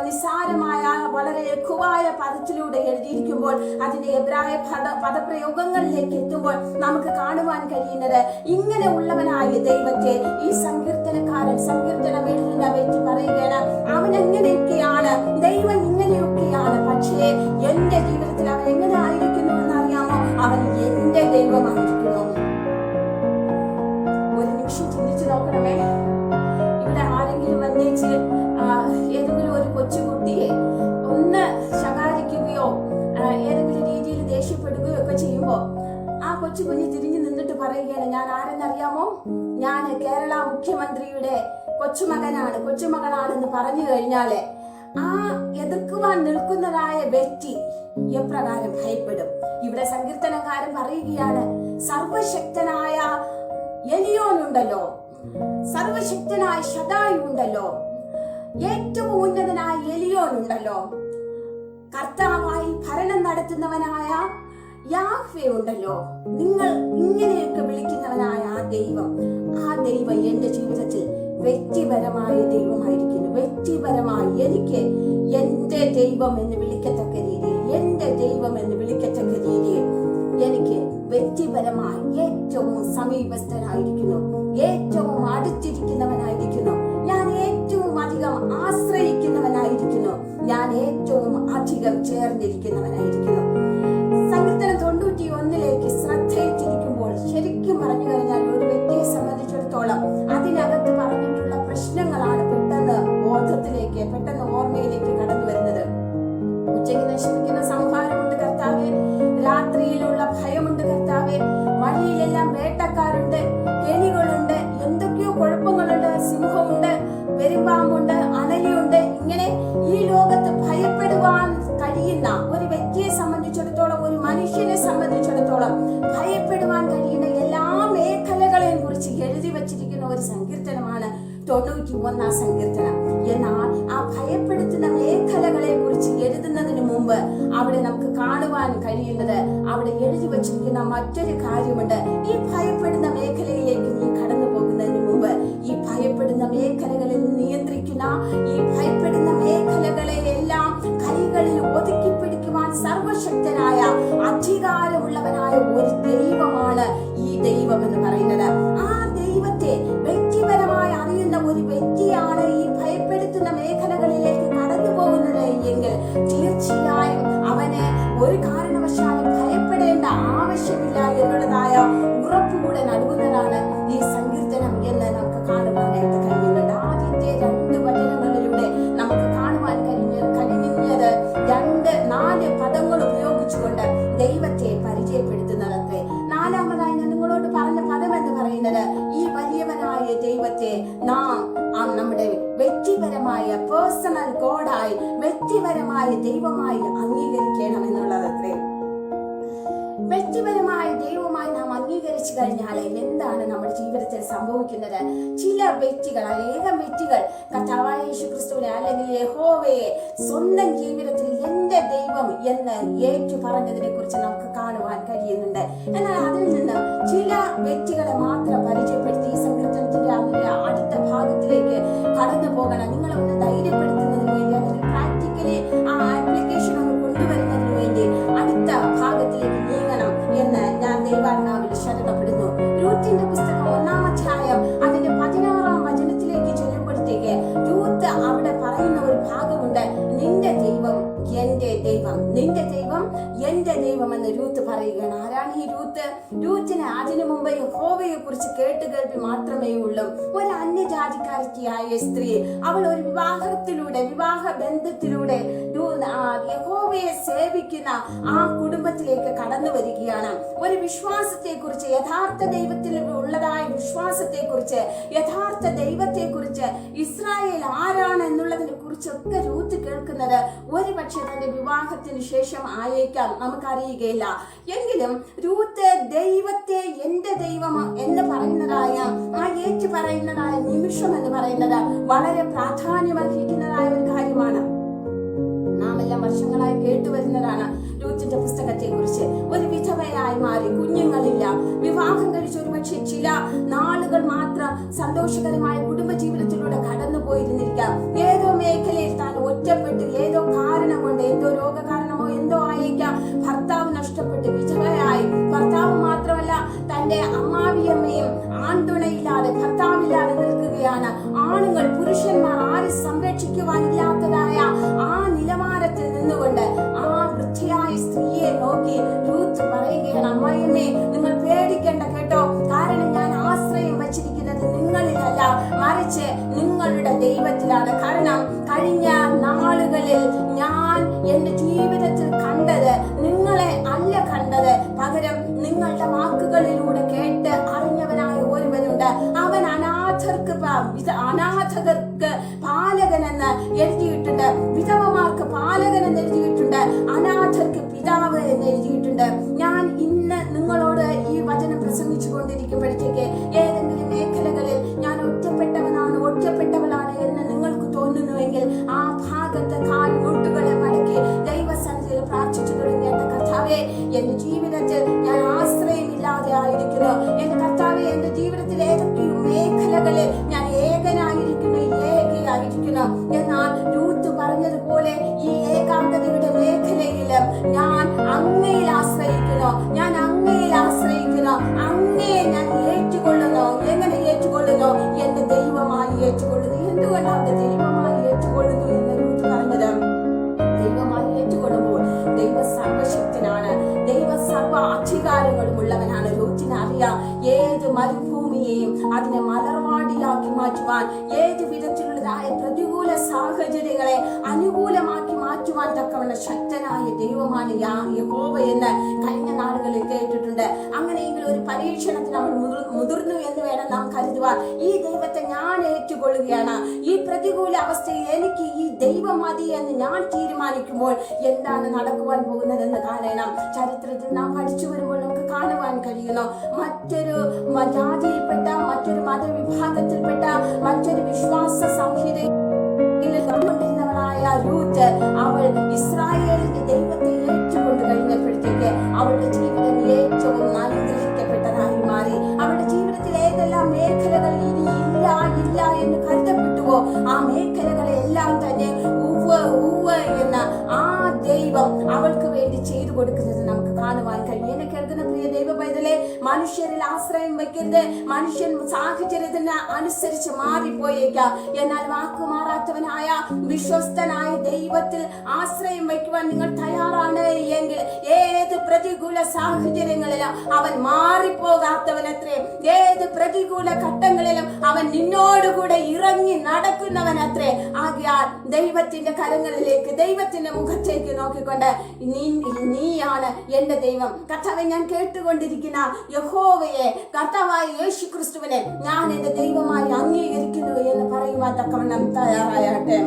നിസ്സാരമായ വളരെ ലഘുവായ പദത്തിലൂടെ എഴുതിയിരിക്കുമ്പോൾ, അതിന്റെ എബ്രായ പദപ്രയോഗങ്ങളിലേക്ക് എത്തുമ്പോൾ നമുക്ക് കാണുവാൻ കഴിയുന്നത്, ഇങ്ങനെ ഉള്ളവനായ ദൈവത്തെ ഈ സങ്കീർത്തനം എഴുതുന്ന വ്യക്തി പറയുകയാണ്, അവൻ എങ്ങനെയൊക്കെയാണ്, ദൈവം ഇങ്ങനെയൊക്കെയാണ്, പക്ഷേ എന്റെ ജീവിതത്തിൽ അവൻ എങ്ങനെ ആയിരിക്കുന്നു എന്നറിയാമോ? അവൻ എന്റെ ദൈവമായിരിക്കുന്നു. ഒരു നിമിഷം ചിന്തിച്ചു നോക്കണമേ. ഇവിടെ ആരെങ്കിലും വന്നേച്ച് ഏതെങ്കിലും ഒരു കൊച്ചുകുട്ടിയെ ഒന്ന് ശകാരിക്കുകയോ ഏതെങ്കിലും രീതിയിൽ ദേഷ്യപ്പെടുകയോ ഒക്കെ ചെയ്യുമ്പോ ആ കൊച്ചുകുഞ്ഞ് തിരിഞ്ഞു നിന്നിട്ട് പറയുകയാണ്, ഞാൻ ആരെന്നറിയാമോ? ഞാൻ കേരള മുഖ്യമന്ത്രിയുടെ കൊച്ചുമകളാണെന്ന് പറഞ്ഞു കഴിഞ്ഞാല് ആ എതിർക്കുവാൻ നിൽക്കുന്നതായ വ്യക്തി എപ്രകാരം ഭയപ്പെടും? ഇവിടെ സങ്കീർത്തനക്കാരൻ പറയുകയാണ്, സർവശക്തനായ എലിയോനുണ്ടല്ലോ, സർവശക്തനായ ശദായി ഉണ്ടല്ലോ, ഏറ്റവും ഉന്നതനായ എലിയോനുണ്ടല്ലോ, കർത്താവായി ഭരണം നടത്തുന്നവനായ യാഹ്വേ ഉണ്ടല്ലോ, നിങ്ങൾ ഇങ്ങനെയൊക്കെ വിളിക്കുന്നവനായ ആ ദൈവം എന്റെ ജീവിതത്തിൽ വ്യക്തിപരമായ ദൈവമായിരിക്കുന്നു. വ്യക്തിപരമായി എനിക്ക് എന്റെ ദൈവം എന്ന് വിളിക്കത്തക്ക രീതിയിൽ, എന്റെ ദൈവം എന്ന് വിളിക്കത്തക്ക രീതിയിൽ എനിക്ക് വ്യക്തിപരമായി ഏറ്റവും സമീപസ്ഥനായിരിക്കുന്നു, ഏറ്റവും അടുത്തിരിക്കുന്നവനായിരിക്കുന്നു, ഞാൻ ഏറ്റവും അധികം ആശ്രയിക്കുന്നവനായിരിക്കുന്നു, ഞാൻ ഏറ്റവും അധികം ചേർന്നിരിക്കുന്നവനായിരിക്കുന്നു. സങ്കീർത്തനം 91 ശ്രദ്ധയിട്ടിരിക്കുമ്പോൾ ശരിക്കും 91 സങ്കീർത്തനം. എന്നാൽ ആ ഭയപ്പെടുത്തുന്ന മേഖലകളെ കുറിച്ച് എഴുതുന്നതിന് മുമ്പ് അവിടെ നമുക്ക് കാണുവാൻ കഴിയുന്നത്, അവിടെ എഴുതി വച്ചിരിക്കുന്ന മറ്റൊരു കാര്യമുണ്ട്. ഈ ഭയപ്പെടുന്ന മേഖലയിലേക്ക് നീ കടന്നു പോകുന്നതിന് മുമ്പ്, ഈ ഭയപ്പെടുന്ന മേഖലകളിൽ നിയന്ത്രിക്കുന്ന, ഈ ഭയപ്പെടുന്ന മേഖലകളെ എല്ലാം കൈകളിൽ ഒതുക്കി പിടിക്കുവാൻ സർവശക്തനായ അധികാരമുള്ളവനായ ഒരു ദൈവമാണ് ഈ ദൈവം എന്ന് പറയുന്നത്. ആ ദൈവത്തെ വ്യക്തിപരമായി അറിയുന്ന ഒരു വ്യക്തിയാണ് ഈ ഭയപ്പെടുത്തുന്ന മേഖലകളിലേക്ക് കടന്നു പോകുന്നത് എങ്കിൽ തീർച്ചയായും അവന് ഒരു കാരണവശാലും ഭയപ്പെടേണ്ട ആവശ്യമില്ല എന്നുള്ളതായ ഉറപ്പുകൂടെ നൽകുന്നതാണ് ഈ സങ്കീർത്തനം എന്ന് നമുക്ക് കാണുവാനായിട്ട് കഴിയുന്നുണ്ട്. ആദ്യത്തെ 2 വചനങ്ങളിലൂടെ നമുക്ക് കാണുവാൻ കഴിഞ്ഞത് 4 പദങ്ങൾ ഉപയോഗിച്ചുകൊണ്ട് ദൈവത്തെ പരിചയപ്പെടുത്തുന്നതത്രേ. 4-മതായി ഞാൻ നിങ്ങളോട് പറഞ്ഞ പദം എന്ന് പറയുന്നത്, ഈ വലിയവനായ ദൈവത്തെ നാം നമ്മുടെ വ്യക്തിപരമായ പേഴ്സണൽ ഗോഡായി, വ്യക്തിപരമായ ദൈവമായി അംഗീകരിക്കണം എന്നുള്ളതത്രേ. വ്യക്തിപരമായ ദൈവമായി നാം അംഗീകരിച്ചു കഴിഞ്ഞാൽ എന്താണ് നമ്മുടെ ജീവിതത്തിൽ സംഭവിക്കുന്നത്? ചില വ്യക്തികൾ, അനേകം വ്യക്തികൾ കർത്താവായ യേശുക്രിസ്തുവിനെ അല്ലെങ്കിൽ യഹോവയെ സ്വന്തം ജീവിതത്തിൽ എന്റെ ദൈവം എന്ന് ഏറ്റു പറഞ്ഞതിനെ കുറിച്ച് നമുക്ക് കാണുവാൻ കഴിയുന്നുണ്ട്. എന്നാൽ അതിൽ നിന്ന് ചില വ്യക്തികളെ മാത്രം പരിചയപ്പെടുത്തി ഈ സങ്കീർത്തനത്തിന്റെ അതിന്റെ അടുത്ത ഭാഗത്തിലേക്ക് കടന്നു പോകണം. നിങ്ങളൊന്ന് ധൈര്യപ്പെടുത്തുന്നതിന് വേണ്ടി, അല്ലെങ്കിൽ പ്രാക്ടിക്കലി ആ ആപ്ലിക്കേഷൻ ഒന്ന് കൊണ്ടുവരുന്നതിന് വേണ്ടി അടുത്ത ഭാഗത്തിലേക്ക് നീങ്ങണം എന്ന് ഞാൻ ദൈവാത്മാവിൽ ശരണപ്പെടുന്നു. രൂത്തിന്റെ പുസ്തകം 1-ാം അധ്യായം അതിന്റെ 16-ാം വചനത്തിലേക്ക് ചെല്ലുമ്പോഴത്തേക്ക് രൂത്ത് അവിടെ പറയുന്ന ഒരു ഭാഗമുണ്ട്. നിന്റെ ദൈവം എന്റെ ദൈവം, നിന്റെ ദൈവം എന്റെ ദൈവം എന്ന് രൂത്ത് പറയുകയാണ്. ആരാണ് ഈ രൂത്ത്? രൂത്തിന് അതിനു മുമ്പ് യഹോവയെ കുറിച്ച് കേട്ടുകേൾവി മാത്രമേ ഉള്ളൂ. ഒരു അന്യജാതിക്കാരിയായ സ്ത്രീ, അവൾ ഒരു വിവാഹ ബന്ധത്തിലൂടെ യഹോവയെ സേവിക്കുന്ന ആ കുടുംബത്തിലേക്ക് കടന്നു വരികയാണ്. ഒരു വിശ്വാസത്തെ കുറിച്ച്, യഥാർത്ഥ ദൈവത്തിൽ ഉള്ളതായ വിശ്വാസത്തെ കുറിച്ച്, യഥാർത്ഥ ദൈവത്തെ കുറിച്ച്, ഇസ്രായേൽ ആരാണ് എന്നുള്ളതിനെ കുറിച്ചൊക്കെ രൂത്ത് കേൾക്കുന്നത് ഒരുപക്ഷെ തന്റെ വിവാഹത്തിന് ശേഷം ആയേക്കാം, നമുക്കറിയുകയില്ല. എങ്കിലും രൂത്ത് ദൈവത്തെ എന്റെ ദൈവം എന്ന് പറയുന്നതായ ആ ഏറ്റു പറയുന്നതായ നിമിഷം എന്ന് പറയുന്നത് വളരെ പ്രാധാന്യമർഹിക്കുന്നതായ ഒരു കാര്യമാണ്. നാം എല്ലാം വർഷങ്ങളായി കേട്ടുവരുന്നതാണ് രൂത്തിന്റെ പുസ്തകത്തെ കുറിച്ച്. ഒരു വിധവയായി മാറി, കുഞ്ഞുങ്ങളില്ല, വിവാഹം കഴിച്ച് ഒരുപക്ഷെ ചില നാളുകൾ മാത്രം സന്തോഷകരമായ കുടുംബജീവിതത്തിലൂടെ കടന്നു പോയിരുന്നിരിക്കാം. ഏതോ മേഖലയിൽ താൻ ഒറ്റപ്പെട്ട്, ഏതോ കാരണം കൊണ്ട്, എന്തോ രോഗകാരണമോ എന്തോ ആയിരിക്കാം, ഭർത്താവ് നഷ്ടപ്പെട്ട് വിധവയായി. ഭർത്താവ് മാത്രമല്ല, തന്റെ അമ്മാവിയമ്മയും ആൺതുണയില്ലാതെ, ഭർത്താവില്ലാതെ നിൽക്കുകയാണ്. ആണുങ്ങൾ, പുരുഷന്മാർ ആരും സംരക്ഷിക്കുവാനില്ലാത്തതായ ആ നിലവാരത്തിൽ നിന്നുകൊണ്ട് ആ വൃദ്ധയായ സ്ത്രീയെ നോക്കി രൂത്ത് പറയുകയാണ്, അമ്മായിയമ്മേ, നിങ്ങൾ പേടിക്കേണ്ട കേട്ടോ, കാരണം ഞാൻ ആശ്രയം വച്ചിരിക്കുന്നത് നിങ്ങളിലല്ല, മറിച്ച് നിങ്ങളുടെ ദൈവത്തിലാണ്. കാരണം കഴിഞ്ഞ നാളുകളിൽ ഞാൻ എന്റെ ജീവിതത്തിൽ കണ്ടത് നിങ്ങളെ അല്ല കണ്ടത്, പകരം നിങ്ങളുടെ വാക്കുകളിലൂടെ കേട്ട് അറിഞ്ഞവനായ ഒരുവനുണ്ട്. അവൻ അനാഥർക്ക് പാലകനെന്ന് എഴുതിയിട്ടുണ്ട്, വിധവമാർക്ക് പാലകനെന്ന് എഴുതിയിട്ടുണ്ട്, അനാഥർക്ക് പിതാവ് എന്ന് എഴുതിയിട്ടുണ്ട്. ഞാൻ ഇന്ന് നിങ്ങളോട് ഈ വചനം പ്രസംഗിച്ചു കൊണ്ടിരിക്കുമ്പോഴത്തേക്ക് ഏതെങ്കിലും മേഖലകളിൽ ഞാൻ ഒറ്റപ്പെട്ടവളാണ് എന്ന് നിങ്ങൾക്ക് തോന്നുന്നുവെങ്കിൽ ആ ഭാഗത്ത് കാൽമുട്ടുകളെ മടക്കി ദൈവസന്നിധിയിൽ പ്രാർത്ഥിച്ചു തുടങ്ങിയ കർത്താവേ, എന്റെ ജീവിതത്തിൽ ഞാൻ ആശ്രയമില്ലാതെ ആയിരിക്കുന്നു. എന്റെ കർത്താവേ, എന്റെ ജീവിതത്തിൽ ഏതൊക്കെയും മേഖലകളിൽ ഞാൻ ഏകനായിരിക്കുന്നു, ഏകയായിരിക്കുന്നു. എന്നാൽ രൂത്ത് പറഞ്ഞതുപോലെ ഈ ഏകാന്തതയുടെ മേഖലയിൽ ഞാൻ അങ്ങയിൽ ആശ്രയിക്കുന്നു, അങ്ങയെ ഞാൻ ഏറ്റുകൊള്ളുന്നു. എങ്ങനെ ഏറ്റുകൊള്ളുന്നു? എന്റെ ദൈവമായി ഏറ്റുകൊള്ളുന്നു. എന്തുകൊണ്ടാണ് ദൈവമായി ഏറ്റുകൊള്ളുന്നു എന്ന് രൂത്ത് പറഞ്ഞത്? ദൈവമായി ഏറ്റുകൊള്ളുമ്പോൾ ദൈവ സർവശക്തനാണ്, ദൈവ സർവ അധികാരങ്ങളും ഉള്ളവനാണ്. രൂത്തിന് അറിയാം ഏത് മരുഭൂമിയെയും അതിനെ മലർവാടിയാക്കി മാറ്റുവാൻ, ഏത് വിധത്തിലുള്ളതായ പ്രതികൂല സാഹചര്യങ്ങളെ അനുകൂലമാക്കി മാറ്റുവാൻ തക്കവണ്ണം ശക്തനായ ദൈവമാണ് യഹോവ എന്ന് കഴിഞ്ഞ നാളുകളിൽ കേട്ടിട്ടുണ്ട്. അങ്ങനെയെങ്കിൽ ഒരു പരീക്ഷണത്തിന് അവൾ മുതിർന്നു എന്ന് വേണം നാം കരുതുവാൻ. ഈ ദൈവത്തെ ഞാൻ ഏറ്റുകൊള്ളുകയാണ്, ഈ പ്രതികൂല അവസ്ഥയിൽ എനിക്ക് ഈ ദൈവം മതി എന്ന് ഞാൻ തീരുമാനിക്കുമ്പോൾ എന്താണ് നടക്കുവാൻ പോകുന്നതെന്ന് കാണണം. ചരിത്രത്തിൽ നാം പഠിച്ചു വരുമ്പോൾ നമുക്ക് കാണുവാൻ കഴിയുന്നു. മറ്റൊരു ജാതിയിൽപ്പെട്ട, മറ്റൊരു മതവിഭാഗത്തിൽപ്പെട്ട, മറ്റൊരു വിശ്വാസ സംഹിതയിൽ കൊണ്ടിരുന്നവളായ രൂത്ത്, അവൾ ഇസ്രായേലിന്റെ ദൈവത്തെ ഏറ്റുകൊണ്ട് കഴിഞ്ഞപ്പോഴത്തേക്ക് അവളുടെ ജീവിതം ഏറ്റവും അനുഗ്രഹിക്കപ്പെട്ടതായി മാറി. അവളുടെ ജീവിതത്തിൽ ഏതെല്ലാം മേഖലകൾ ഇനി ഇല്ല എന്ന് കരുതപ്പെട്ടുവോ ആ മേഖലകളെല്ലാം തന്നെ എന്ന ആ ദൈവം അവൾക്ക് വേണ്ടി ചെയ്തു കൊടുക്കുന്നത് നമുക്ക് കാണുവാൻ കഴിയും. എന്നെ കേൾക്കുന്ന പ്രിയ ദൈവ പൈതലേ, മനുഷ്യരിൽ ആശ്രയം വയ്ക്കരുത്. മനുഷ്യൻ സാഹചര്യത്തിന് അനുസരിച്ച് മാറിപ്പോയേക്കാം. എന്നാൽ വാക്കുമാറാത്തവനായ വിശ്വസ്തനായ ദൈവത്തിൽ ആശ്രയം വയ്ക്കുവാൻ നിങ്ങൾ തയ്യാറാണ് എങ്കിൽ ഏത് പ്രതികൂല സാഹചര്യങ്ങളിലും അവൻ മാറിപ്പോകാത്തവനത്രേ. ഏത് പ്രതികൂല ഘട്ടങ്ങളിലും അവൻ നിന്നോടുകൂടെ ഇറങ്ങി നടക്കുന്നവനത്രേ. ആകയാൽ ദൈവത്തിന്റെ കരങ്ങളിലേക്ക്, ദൈവത്തിന്റെ മുഖത്തേക്ക് നോക്കിക്കൊണ്ട് നീയാണ് എന്റെ ദൈവം. കർത്താവെ, ഞാൻ കേട്ടുകൊണ്ടിരിക്കുന്ന യഹോവയെ, കർത്താവായ യേശു ക്രിസ്തുവിനെ ഞാൻ എന്റെ ദൈവമായി അംഗീകരിക്കുന്നു എന്ന് പറയുവാൻ തക്കവണ്ണം തയ്യാറായാട്ടെ.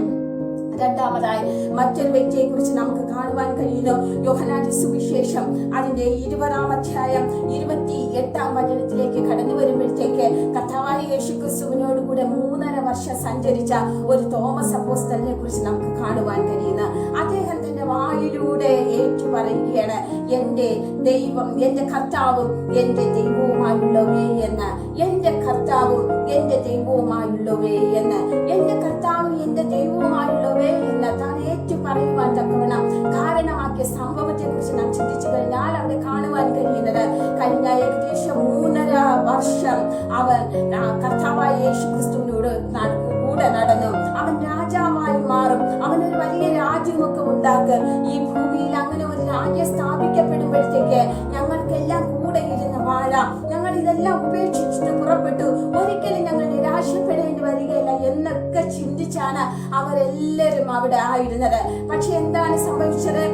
രണ്ടാമതായി മറ്റൊരു വ്യക്തിയെ കുറിച്ച് നമുക്ക് കാണുവാൻ കഴിയുന്നു. യോഹന്നാന്റെ സുവിശേഷം അതിന്റെ 20-ാം അധ്യായം 28-ാം വചനത്തിലേക്ക് കടന്നു വരുമ്പോഴത്തേക്ക് കർത്താവായ യേശുക്രിസ്തുവിനോട് കൂടെ 3.5 വർഷം സഞ്ചരിച്ച ഒരു തോമസ് അപ്പോസ്തലനെ കുറിച്ച് നമുക്ക് കാണുവാൻ കഴിയുന്നു. അദ്ദേഹം തന്റെ വായിലൂടെ ഏറ്റു പറയുകയാണ്, എന്റെ ദൈവം, എന്റെ കർത്താവും എന്റെ ദൈവവുമായുള്ളവേ എന്ന്. എന്റെ കർത്താവും എന്റെ ദൈവവുമായുള്ളവേ എന്ന്. എന്റെ കർത്താവും എന്റെ ദൈവവുമായുള്ളവേ എന്ന് താൻ ഏറ്റു പറയുവാൻ തക്കവണ്ണം കാരണമാക്കിയ സംഭവത്തെ കുറിച്ച് നാം ചിന്തിച്ചു കഴിഞ്ഞാൽ അവിടെ കാണുവാൻ കഴിയുന്നത്, കഴിഞ്ഞ ഏകദേശം 3.5 വർഷം അവൻ കർത്താവായ യേശു ക്രിസ്തുവിനോട് കൂടെ നടന്നു. അവൻ രാജാവായി മാറും. അവനൊരു വലിയ രാജ്യമൊക്കെ ഉണ്ടാക്കും. ഈ ഭൂമിയിൽ അങ്ങനെ ഒരു രാജ്യം സ്ഥാപിക്കപ്പെടുമ്പോഴത്തേക്ക് ഞങ്ങൾക്കെല്ലാം കൂടെ ഇരുന്ന് വാഴാം, ഞങ്ങൾ ഇതെല്ലാം ഉപേക്ഷിച്ചിട്ട് പുറപ്പെട്ടു, ഒരിക്കലും ഞങ്ങൾ നിരാശപ്പെടേണ്ടി വരികയില്ല എന്നൊക്കെ ചിന്തിച്ചാണ് അവരെല്ലാവരും അവിടെ ആയിരുന്നത്. പക്ഷെ എന്താണ് സംഭവിച്ചത്?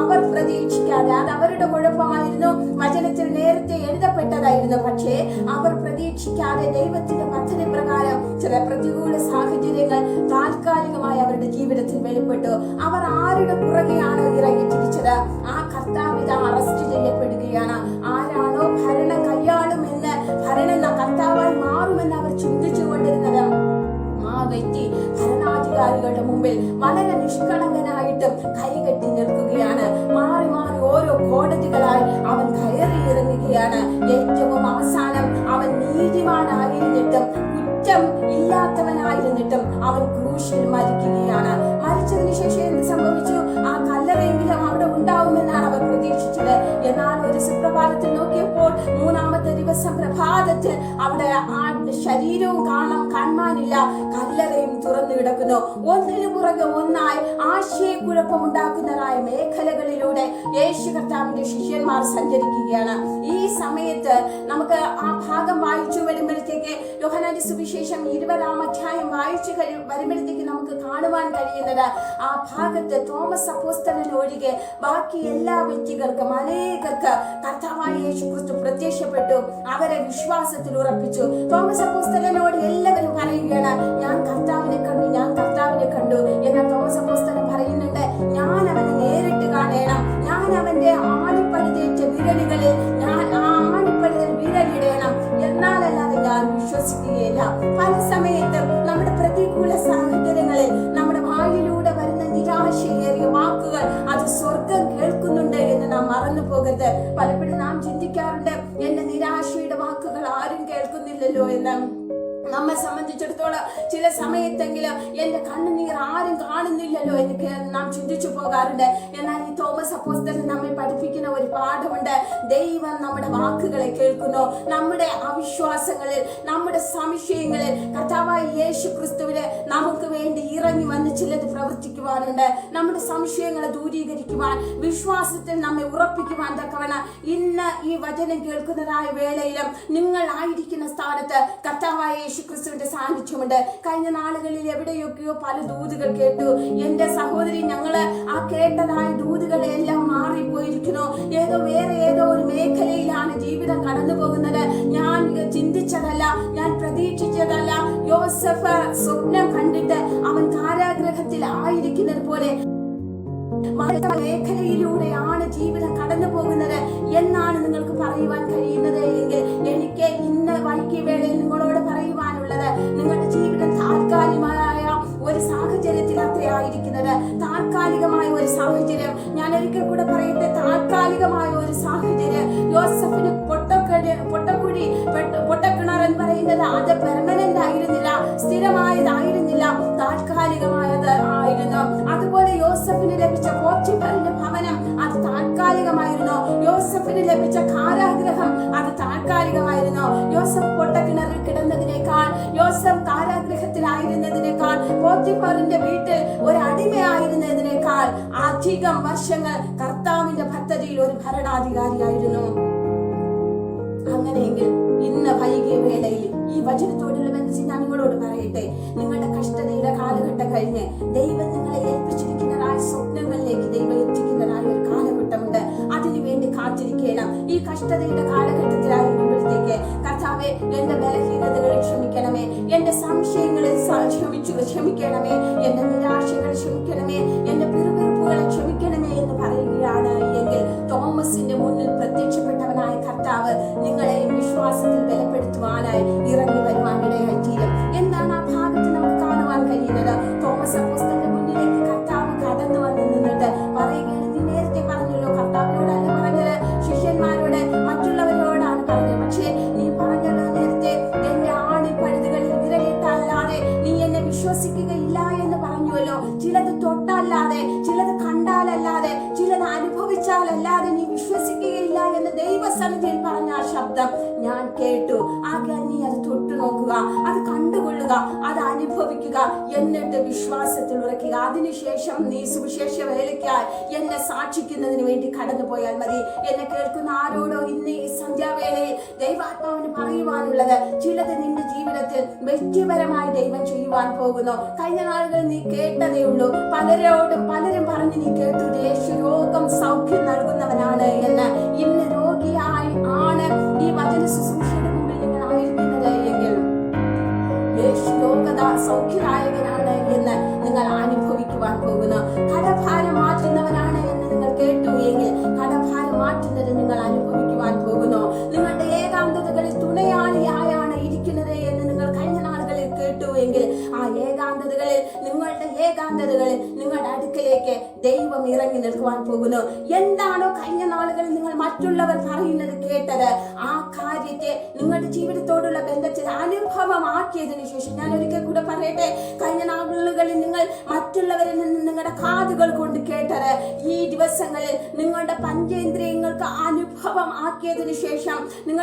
അവർ പ്രതീക്ഷിക്കാതെ, അത് അവരുടെ കുഴപ്പമായിരുന്നു, വചനത്തിൽ നേരത്തെ എഴുതപ്പെട്ടതായിരുന്നു. പക്ഷേ അവർ പ്രതീക്ഷിക്കാതെ ദൈവത്തിന്റെ പദ്ധതി പ്രകാരം ചില പ്രതികൂല സാഹചര്യങ്ങൾ താൽക്കാലികമായി അവരുടെ ജീവിതത്തിൽ വെളിപ്പെട്ടു. അവർ ആരുടെ പുറകെയാണ് ഇറങ്ങി തിരിച്ചത്? ആ കർത്താവിത അറസ്റ്റ് ചെയ്യപ്പെടുകയാണ്. ആരാണോ ഭരണം കൈയാളുമെന്ന്, ഭരണം കർത്താവായി മാറുമെന്ന് അവർ ചിന്തിച്ചു കൊണ്ടിരുന്നത്, ആ വ്യക്തി ഭരണാധികാരികളുടെ മുമ്പിൽ വളരെ നിഷ്കളങ്കനായിട്ടും കൈകെട്ടി നിൽക്കുകയാണ്. മാറി മാറി ഓരോ കോടതികളായി അവൻ കയറി ഇറങ്ങുകയാണ്. ഏറ്റവും അവസാനം അവൻ നീതിമാനായിരുന്നിട്ടും കുറ്റം ഇല്ലാത്തവനായിരുന്നിട്ടും അവൻ ക്രൂശിൽ മരിക്കുകയാണ്. മരിച്ചതിന് ശേഷം എന്ത് സംഭവിച്ചു? ആ കല്ലറയെങ്കിലും അവിടെ ഉണ്ടാവുമെന്നാണ് അവർ പ്രതീക്ഷിച്ചത്. എന്നാൽ ഒരു സുപ്രഭാതത്തിൽ നോക്കിയപ്പോൾ 3-ാമത്തെ ദിവസം പ്രഭാതത്തിൽ അവിടെ ആ ശരീരവും കാണാനില്ല, കല്ലറയും തുറന്നു കിടക്കുന്നു. ഒന്നിനു പുറകെ ഒന്നായി ആശയക്കുഴപ്പമുണ്ടാക്കുന്നതായ മേഖലകളിലൂടെ യേശു കർത്താവിന്റെ ശിഷ്യന്മാർ സഞ്ചരിക്കുകയാണ്. ഈ സമയത്ത് നമുക്ക് ആ ഭാഗം വായിച്ചു വരുമ്പോഴത്തേക്ക്, യോഹന്നാന്റെ സുവിശേഷം 20-ാം അധ്യായം വായിച്ചു വരുമ്പോഴത്തേക്ക് നമുക്ക് കാണുവാൻ കഴിയുന്നത്, ആ ഭാഗത്ത് തോമസ് അപ്പോസ്തലൻ ഒഴികെ ബാക്കി എല്ലാ വ്യക്തികൾക്കും, അനേകർക്ക് കർത്താവായ യേശു ക്രിസ്തു പ്രത്യക്ഷപ്പെട്ടു, അവരെ വിശ്വാസത്തിൽ ഉറപ്പിച്ചു. തോമസ് അപ്പോസ്തലനോട് എല്ലാവരും പറയുകയാണ്, ഞാൻ കർത്താവിനെ കണ്ടു, ഞാൻ കർത്താവിനെ കണ്ടു. എന്നാൽ തോമസ് അപ്പോസ്തലൻ പറയുന്നുണ്ട്, ഞാൻ അവനെ നേരിട്ട് കാണണം, ഞാൻ അവന്റെ ആണിപ്പഴുതേറ്റ വിരലുകളിൽ ഞാൻ ആ ആണിപ്പഴുതിൽ വിരലിടണം, എന്നാലല്ലാതെ ഞാൻ വിശ്വസിക്കുകയില്ല. പല സമയത്തും നമ്മുടെ പ്രതികൂല സാഹചര്യങ്ങളിൽ നമ്മുടെ വായിലൂടെ വരുന്ന നിരാശയേറിയ വാക്കുകൾ അത് സ്വർഗം കേൾക്കുന്നുണ്ട് എന്ന് നാം മറന്നു പോകരുത്. പലപ്പോഴും നാം ചിന്തിക്കാറുണ്ട്, എന്റെ നിരാശയുടെ വാക്കുകൾ ആരും കേൾക്കുന്നില്ലല്ലോ എന്ന്. നമ്മെ സംബന്ധിച്ചിടത്തോളം ചില സമയത്തെങ്കിലും എന്റെ കണ്ണുനീർ ആരും കാണുന്നില്ലല്ലോ എന്ന് നാം ചിന്തിച്ചു പോകാറുണ്ട്. എന്നാൽ ഈ തോമസ് അപ്പോസ്തലൻ നമ്മെ പഠിപ്പിക്കുന്ന ഒരു പാഠമുണ്ട്. ദൈവം നമ്മുടെ വാക്കുകളെ കേൾക്കുന്നു. നമ്മുടെ അവിശ്വാസങ്ങളിൽ, നമ്മുടെ സംശയങ്ങളിൽ കർത്താവായ യേശു ക്രിസ്തുവിന് നമുക്ക് വേണ്ടി ഇറങ്ങി വന്ന് ചിലത് പ്രവർത്തിക്കുവാനുണ്ട്. നമ്മുടെ സംശയങ്ങളെ ദൂരീകരിക്കുവാൻ, വിശ്വാസത്തിൽ നമ്മെ ഉറപ്പിക്കുവാൻ തക്കവണ്ണം ഇന്ന് ഈ വചനം കേൾക്കുന്നതായ വേളയിലും നിങ്ങൾ ആയിരിക്കുന്ന സ്ഥാനത്ത് കർത്താവായ യേശു ക്രിസ്തുവിന്റെ സാന്നിധ്യമുണ്ട്. കഴിഞ്ഞ നാളുകളിൽ എവിടെയൊക്കെയോ പല ദൂതുകൾ കേട്ടു. എന്റെ സഹോദരി, ഞങ്ങള് ആ കേട്ടതായ ദൂതുകളെല്ലാം മാറിപ്പോയിരിക്കുന്നു. വേറെ ഏതോ ഒരു മേഖലയിലാണ് ജീവിതം കടന്നു പോകുന്നത്. ഞാൻ ചിന്തിച്ചതല്ല, ഞാൻ പ്രതീക്ഷിച്ചതല്ല. യോസഫ് സ്വപ്നം കണ്ടിട്ട് അവൻ കാരാഗ്രഹത്തിൽ ആയിരിക്കുന്നത് പോലെ മേഖലയിലൂടെയാണ് ജീവിതം കടന്നു പോകുന്നത് എന്നാണ് നിങ്ങൾക്ക് പറയുവാൻ കഴിയുന്നത് എങ്കിൽ എനിക്ക് ഇന്ന് വൈകിവേളയിൽ നിങ്ങളോട് പറയുവാനുള്ളത്, നിങ്ങളുടെ ജീവിതം താൽക്കാലികമായ ഒരു സാഹചര്യത്തിൽ അത്രയായിരിക്കുന്നത്. താൽക്കാലികമായ ഒരു സാഹചര്യം, ഞാൻ ഒരിക്കൽ കൂടെ പറയട്ടെ, താൽക്കാലികമായ ഒരു സാഹചര്യം. യോസഫിന് പൊട്ടക്കിണർ എന്ന് പറയുന്നത് അത് പെർമനന്റ് ആയിരുന്നില്ല, സ്ഥിരമായതായിരുന്നില്ല, താൽക്കാലികമായത് ആയിരുന്നു. അതുപോലെ യോസഫിന് ലഭിച്ച പോത്തിഫറിന്റെ ഭവനം അത് താൽക്കാലികമായിരുന്നു. യോസഫിന് ലഭിച്ച കാരാഗ്രഹം അത് താൽക്കാലികമായിരുന്നു. യോസഫ് പൊട്ടക്കിണറിൽ കിടന്നതിനേക്കാൾ, യോസഫ് കാരാഗ്രഹത്തിലായിരുന്നതിനേക്കാൾ, പോത്തിഫറിന്റെ വീട്ടിൽ ഒരു അടിമയായിരുന്നതിനേക്കാൾ അധികം വർഷങ്ങൾ കർത്താവിന്റെ പദ്ധതിയിൽ ഒരു ഭരണാധികാരിയായിരുന്നു. അങ്ങനെയെങ്കിൽ ഇന്ന് വൈകിയ വേളയിൽ ഈ വചനത്തോടുള്ള ബന്ധത്തിൽ ഞാൻ നിങ്ങളോട് പറയട്ടെ, നിങ്ങളുടെ കഷ്ടതയുടെ കാലഘട്ടം കഴിഞ്ഞ് ദൈവം നിങ്ങളെ ഏൽപ്പിച്ചിരിക്കുന്നതായ സ്വപ്നങ്ങളിലേക്ക് ദൈവം എത്തിക്കുന്നതായ ഒരു കാലഘട്ടമുണ്ട്. അതിനുവേണ്ടി കാത്തിരിക്കണം. ഈ കഷ്ടതയുടെ കാലഘട്ടത്തിലായിരിക്കുമ്പോഴത്തേക്ക് കർത്താവേ, എന്റെ ബലഹീനതകളെ ക്ഷമിക്കണമേ, എന്റെ സംശയങ്ങളെ ക്ഷമിക്കണമേ, എന്റെ നിരാശകളെ ക്ഷമിക്കണമേ, എന്റെ പിറുപിറുപ്പുകളെ ക്ഷമിക്കണമേ എന്ന് പറയുകയാണ് എങ്കിൽ തോമസിന്റെ മുന്നിൽ പ്രത്യക്ഷപ്പെട്ടവനായ കർത്താവ് നിങ്ങളെയും വിശ്വാസത്തിൽ ബലപ്പെടുത്തുവാനായി ഇറങ്ങി വരുവാൻ ഇടയായിത്തീരും. എന്താണ് ആ ഭാഗത്ത് നമുക്ക് കാണുവാൻ കഴിയുന്നത്? തോമസ് അപ്പോസ്തലന്റെ മുന്നിലേക്ക് കർത്താവ് കടന്നു വന്ന് നിന്നിട്ട് പറയുകയാണ്, നീ നേരത്തെ പറഞ്ഞല്ലോ, കർത്താവിനോടല്ല പറഞ്ഞത്, ശിഷ്യന്മാരോട് മറ്റുള്ളവരോടാണ് പറഞ്ഞത്. പക്ഷേ നീ പറഞ്ഞല്ലോ നേരത്തെ, എന്റെ ആണിപ്പഴുതുകളിൽ വിരലിട്ടല്ലാതെ നീ എന്നെ വിശ്വസിക്കുകയില്ല എന്ന് പറഞ്ഞുവല്ലോ. ചിലത് തൊട്ടല്ലാതെ, ചിലത് കണ്ടാലല്ലാതെ, ചിലത് അനുഭവിച്ചാലല്ലാതെ നീ വിശ്വസിക്കുകയില്ല എന്ന് ദൈവസന്നിധിയിൽ പറഞ്ഞ ആ ശബ്ദം ഞാൻ കേട്ടു. ആകയാൽ നീ അത് തൊട്ടു നോക്കുക, അത് കണ്ടുകൊള്ളുക, അത് അനുഭവിക്കുക, എന്നിട്ട് വിശ്വാസത്തിൽ ഉറക്കുക. അതിനുശേഷം നീ സുവിശേഷ വേലയ്ക്കായി എന്നെ സാക്ഷിക്കുന്നതിന് വേണ്ടി കടന്നു പോയാൽ മതി. എന്നെ കേൾക്കുന്ന ആരോടോ ഇന്ന് ഈ സന്ധ്യാവേളയിൽ ദൈവാത്മാവിന് പറയുവാനുള്ളത്, ചിലത് നിന്റെ ജീവിതത്തിൽ വ്യക്തിപരമായി ദൈവം ചെയ്യുവാൻ പോകുന്നു. കഴിഞ്ഞ നാളുകൾ നീ കേട്ടതേ ഉള്ളൂ, പലരും പറഞ്ഞ് നീ കേട്ടു, യേശു രോഗം സൗഖ്യം നൽകുന്നവനാണ് എന്ന്. ഇന്ന് രോഗിയായി ആണ് ഈ വചന ശുശ്രൂഷയുടെ മുമ്പിൽ നിങ്ങൾ ആയിരിക്കുന്നത് എങ്കിൽ യേശു സൗഖ്യദായകനാണ് എന്ന് നിങ്ങൾ അനുഭവിക്കുവാൻ പോകുന്നു. കടഭാരം മാറ്റുന്നവനാണ് എന്ന് നിങ്ങൾ കേട്ടു എങ്കിൽ കടഭാരം മാറ്റുന്നത് നിങ്ങൾ അനുഭവിക്കുവാൻ പോകുന്നു. നിങ്ങളുടെ ഏകാന്തതകളിൽ തുണയാളിയായാണ് ഇരിക്കുന്നത് എന്ന് നിങ്ങൾ കഴിഞ്ഞ നാളുകളിൽ കേട്ടു എങ്കിൽ ആ ഏകാന്തതകളിൽ നിങ്ങളുടെ അടുക്കലേക്ക് ദൈവം ഇറങ്ങി നിൽക്കുവാൻ പോകുന്നു. എന്താണോ കഴിഞ്ഞ നാളുകളിൽ നിങ്ങൾ മറ്റുള്ളവർ പറയുന്നത് കേട്ടത്, ആ കാര്യത്തെ നിങ്ങളുടെ ജീവിതത്തോടുള്ള ബന്ധത്തിൽ അനുഭവമാക്കിയതിനു ശേഷം, ഞാൻ ഒരിക്കൽ കൂടെ പറയട്ടെ, കഴിഞ്ഞ നാളുകളിൽ നിങ്ങൾ മറ്റുള്ളവരിൽ നിന്ന് നിങ്ങളുടെ കാതുകൾ കൊണ്ട് കേട്ടത് ഈ ദിവസങ്ങളിൽ നിങ്ങളുടെ പഞ്ചേന്ദ്രിയങ്ങൾക്ക് അനുഭവം ആക്കിയതിനു ശേഷം, നിങ്ങളുടെ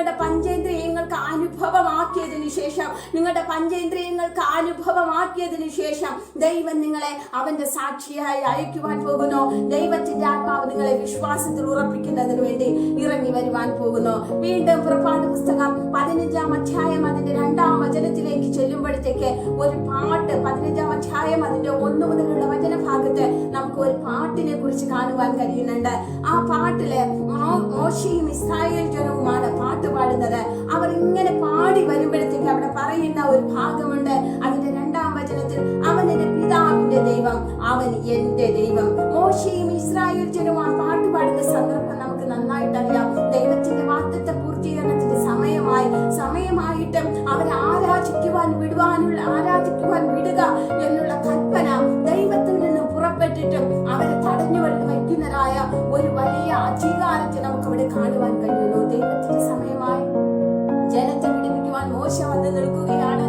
പഞ്ചേന്ദ്രിയങ്ങൾക്ക് അനുഭവമാക്കിയതിനു ശേഷം ദൈവം നിങ്ങളെ അവന്റെ സാക്ഷിയായി അയക്കുവാൻ പോകുന്നു. ദൈവത്തിന്റെ ആത്മാവ് നിങ്ങളെ വിശ്വാസത്തിൽ ഉറപ്പിക്കുന്നതിന് വേണ്ടി ഇറങ്ങി വരുവാൻ പോകുന്നു. വീണ്ടും പുറപ്പാട് പുസ്തകം 15-ാം അധ്യായം അതിന്റെ 2-ാം വചനത്തിലേക്ക് ചെല്ലുമ്പോഴത്തേക്ക് ഒരു പാട്ട്, 15-ാം അധ്യായം അതിന്റെ 1 മുതലുള്ള വചനഭാഗത്ത് നമുക്ക് ഒരു പാട്ടിനെ കുറിച്ച് കാണുവാൻ കഴിയുന്നുണ്ട്. ആ പാട്ടില് മോശയും ഇസ്രായേൽ ജനവുമാണ് പാട്ട് പാടുന്നത്. അവർ ഇങ്ങനെ പാടി വരുമ്പോഴത്തേക്ക് അവിടെ പറയുന്ന ഒരു ഭാഗമുണ്ട്. അതിന്റെ 2-ാം വചനത്തിൽ, അവൻ എന്റെ പിതാവിന്റെ ദൈവം, അവൻ എന്റെ ദൈവം. മോശയും ഇസ്രായേൽ ജനവും ആ പാട്ട് പാടുന്ന സന്ദർഭം നമുക്ക് നന്നായിട്ടറിയാം. ദൈവത്തിന്റെ വാഗ്ദത്ത പൂർത്തീകരണത്തിന്റെ സമയമായിട്ടും അവരെ ആരാധിക്കുവാൻ വിടുക എന്നുള്ള കൽപ്പന ദൈവത്തിൽ നിന്ന് പുറപ്പെട്ടിട്ടും അവരെ തടഞ്ഞു വയ്ക്കുന്നതായ ഒരു വലിയ അധികാരത്തെ നമുക്ക് അവിടെ കാണുവാൻ കഴിയുന്നു. ദൈവത്തിന്റെ സമയമായി ജനത്തെ വിടുവിക്കുവാൻ മോശ വന്ന് നിൽക്കുകയാണ്.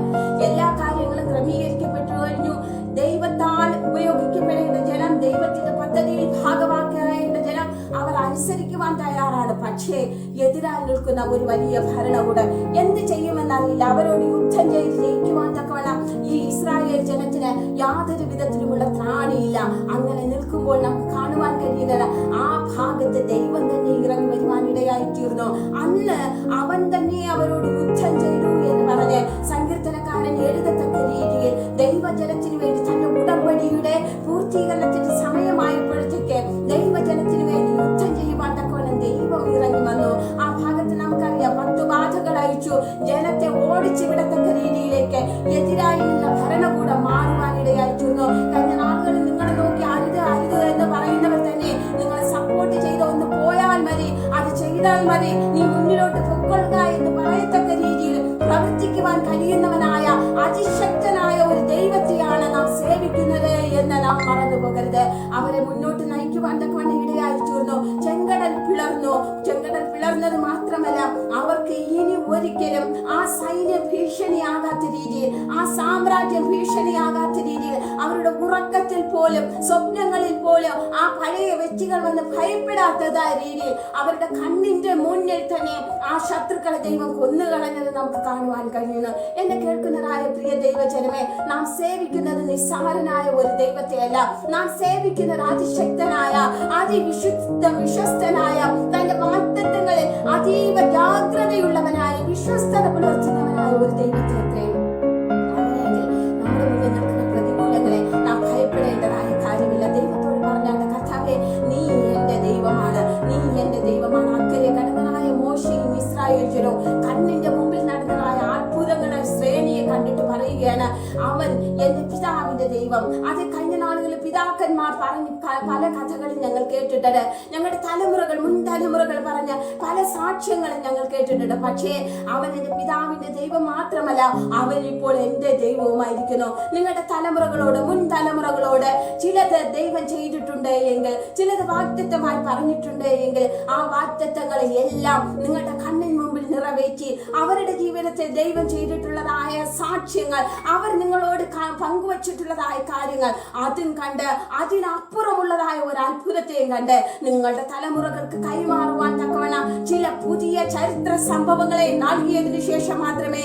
എല്ലാ കാര്യങ്ങളും ക്രമീകരിക്കപ്പെട്ടു കഴിഞ്ഞു. ദൈവത്താൽ ഉപയോഗിക്കപ്പെടേണ്ട ജനം, ദൈവത്തിന്റെ പദ്ധതിയിൽ ഭാഗമാക്കേണ്ട ജനം, അവർ അനുസരിക്കുവാൻ തയ്യാറാണ്. പക്ഷേ എതിരായി നിൽക്കുന്ന ഒരു വലിയ ഭരണകൂടം എന്ത് ചെയ്യുമെന്നറിയില്ല. അവരോട് യുദ്ധം ചെയ്ത് ജയിക്കുവാൻ തക്കവണ്ണം ഈ ഇസ്രായേൽ ജനത്തിന് യാതൊരു വിധത്തിലുമുള്ള ത്രാണിയില്ല. അങ്ങനെ നിൽക്കുമ്പോൾ നമുക്ക് കാണുവാൻ കഴിയുന്നത് ആ ഭാഗത്ത് ദൈവം തന്നെ ഇറങ്ങി വരുവാൻ ഇടയായിത്തീർന്നു. അന്ന് അവൻ തന്നെ അവരോട് യുദ്ധം ചെയ്തു എന്ന് പറഞ്ഞ് സങ്കീർത്തനക്കാരൻ എഴുതത്തക്ക രീതിയിൽ ദൈവജനത്തിന് വേണ്ടി തന്റെ ഉടമ്പടിയുടെ പൂർത്തീകരണത്തിന്റെ സമയമായപ്പോഴത്തേക്ക് ദൈവജനത്തിന് വേണ്ടി യുദ്ധം ചെയ്യുവാൻ തക്കവണ്ണം ദൈവം ഇറങ്ങി വന്നു. ആ ഭാഗത്ത് നമുക്കറിയാം, 10 ബാധകൾ അയച്ചു ജനത്തെ ഓടിച്ചു വിടത്തക്ക രീതിയിലേക്ക് എതിരായി നിന്ന ഭരണകൂടം മാറുവാനിടയായിത്തീർന്നു. കഴിഞ്ഞ നാളുകളിൽ നിങ്ങൾ നോക്കി അരുത് എന്ന് പറയുന്നവർ തന്നെ സപ്പോർട്ട് ചെയ്ത് ഒന്ന് പോയാൽ മതി, അത് ചെയ്താൽ മതി, നീ മുന്നിലോട്ട് പൊക്കൊള്ളുക എന്ന് പറയത്തക്ക രീതിയിൽ പ്രവർത്തിക്കുവാൻ കഴിയുന്നവനായ അതിശക്തനായ ഒരു ദൈവത്തെയാണ് നാം സേവിക്കുന്നത് എന്ന് നാം മറന്നു പോകരുത്. അവരെ മുന്നോട്ട് നയിക്കുവാൻ തക്കവണ്ണം ഇടയായി തീർന്നു. ചെങ്കടൽ പിളർന്നത് മാത്രമല്ല, അവർക്ക് ഇനി ഒരിക്കലും ആ സൈന്യം ഭീഷണിയാകാത്ത രീതിയിൽ, ആ സാമ്രാജ്യം ഭീഷണിയാകാത്ത രീതിയിൽ, അവരുടെ ഉറക്കത്തിൽ പോലും സ്വപ്നങ്ങളിൽ പോലും ആ പഴയ വ്യക്തികൾ വന്ന് ഭയപ്പെടാത്തതായ രീതിയിൽ അവരുടെ കണ്ണിന്റെ മുന്നിൽ തന്നെ ആ ശത്രുക്കളെ ദൈവം കൊന്നുകളഞ്ഞത് നമുക്ക് കാണുവാൻ കഴിയുന്നു. എന്നെ കേൾക്കുന്നതായ പ്രിയ ദൈവജനമേ, നാം സേവിക്കുന്നത് നിസ്സാരനായ ഒരു ദൈവത്തെയല്ല, നാം സേവിക്കുന്നത് അതിശക്തനായ, വിശ്വസ്തനായ, തന്റെ വാഗ്ദത്തങ്ങളിൽ അതീവ ജാഗ്രതയുള്ളവനായ, വിശ്വസ്തത പുലർത്തുന്നവനായ ഒരു ദൈവത്തെ. നമ്മുടെ മുന്നിൽ നിൽക്കുന്ന പ്രതികൂലങ്ങളെ നാം ഭയപ്പെടേണ്ടതായ കാര്യമില്ല. ദൈവത്തോട് പറഞ്ഞാൽ, കർത്താവേ, നീ എന്റെ ദൈവമാണ്, നീ എന്റെ ദൈവമാണ്. അക്കരെ കടന്നതായ മോശയും ഇസ്രായേൽ ജനവും കണ്ണിന്റെ മുമ്പിൽ നടന്നതായ അത്ഭുതങ്ങളുടെ ശ്രേണിയെ കണ്ടിട്ട് പറയുകയാണ്, അവൻ എന്റെ പിതാവിന്റെ ദൈവം. അത് കഴിഞ്ഞ നാളുകളിൽ പിതാക്കന്മാർ പറഞ്ഞ് പല കഥകളും ഞങ്ങൾ കേട്ടിട്ടുണ്ട്. ഞങ്ങളുടെ മുൻ തലമുറകൾ പറഞ്ഞ പല സാക്ഷ്യങ്ങളും ഞങ്ങൾ കേട്ടിട്ടുണ്ട്. പക്ഷേ അവൻ എന്റെ പിതാവിന്റെ ദൈവം മാത്രമല്ല, അവൻ ഇപ്പോൾ എന്റെ ദൈവവുമായിരിക്കുന്നു. നിങ്ങളുടെ തലമുറകളോട്, മുൻ തലമുറകളോട് ചിലത് ദൈവം ചെയ്തിട്ടുണ്ട് എങ്കിൽ, ചിലത് വാഗ്ദത്തമായി പറഞ്ഞിട്ടുണ്ട് എങ്കിൽ, ആ വാഗ്ദത്തങ്ങളെ എല്ലാം നിങ്ങളുടെ കണ്ണിന് മുമ്പിൽ നിറവേറ്റി അവരുടെ ജീവിതത്തിൽ ദൈവം ചെയ്തിട്ടുള്ളതായ സാക്ഷ്യങ്ങൾ, അവർ നിങ്ങളോട് പങ്കുവച്ചിട്ടുള്ളതായ കാര്യങ്ങൾ, അതും കണ്ട് അതിനപ്പുറമുള്ളതായ ഒരു അത്ഭുതത്തെയും കണ്ട് നിങ്ങളുടെ തലമുറകൾക്ക് കൈമാറുവാൻ തക്കവണ്ണം ചില പുതിയ ചരിത്ര സംഭവങ്ങളെ നൽകിയതിനു ശേഷം മാത്രമേ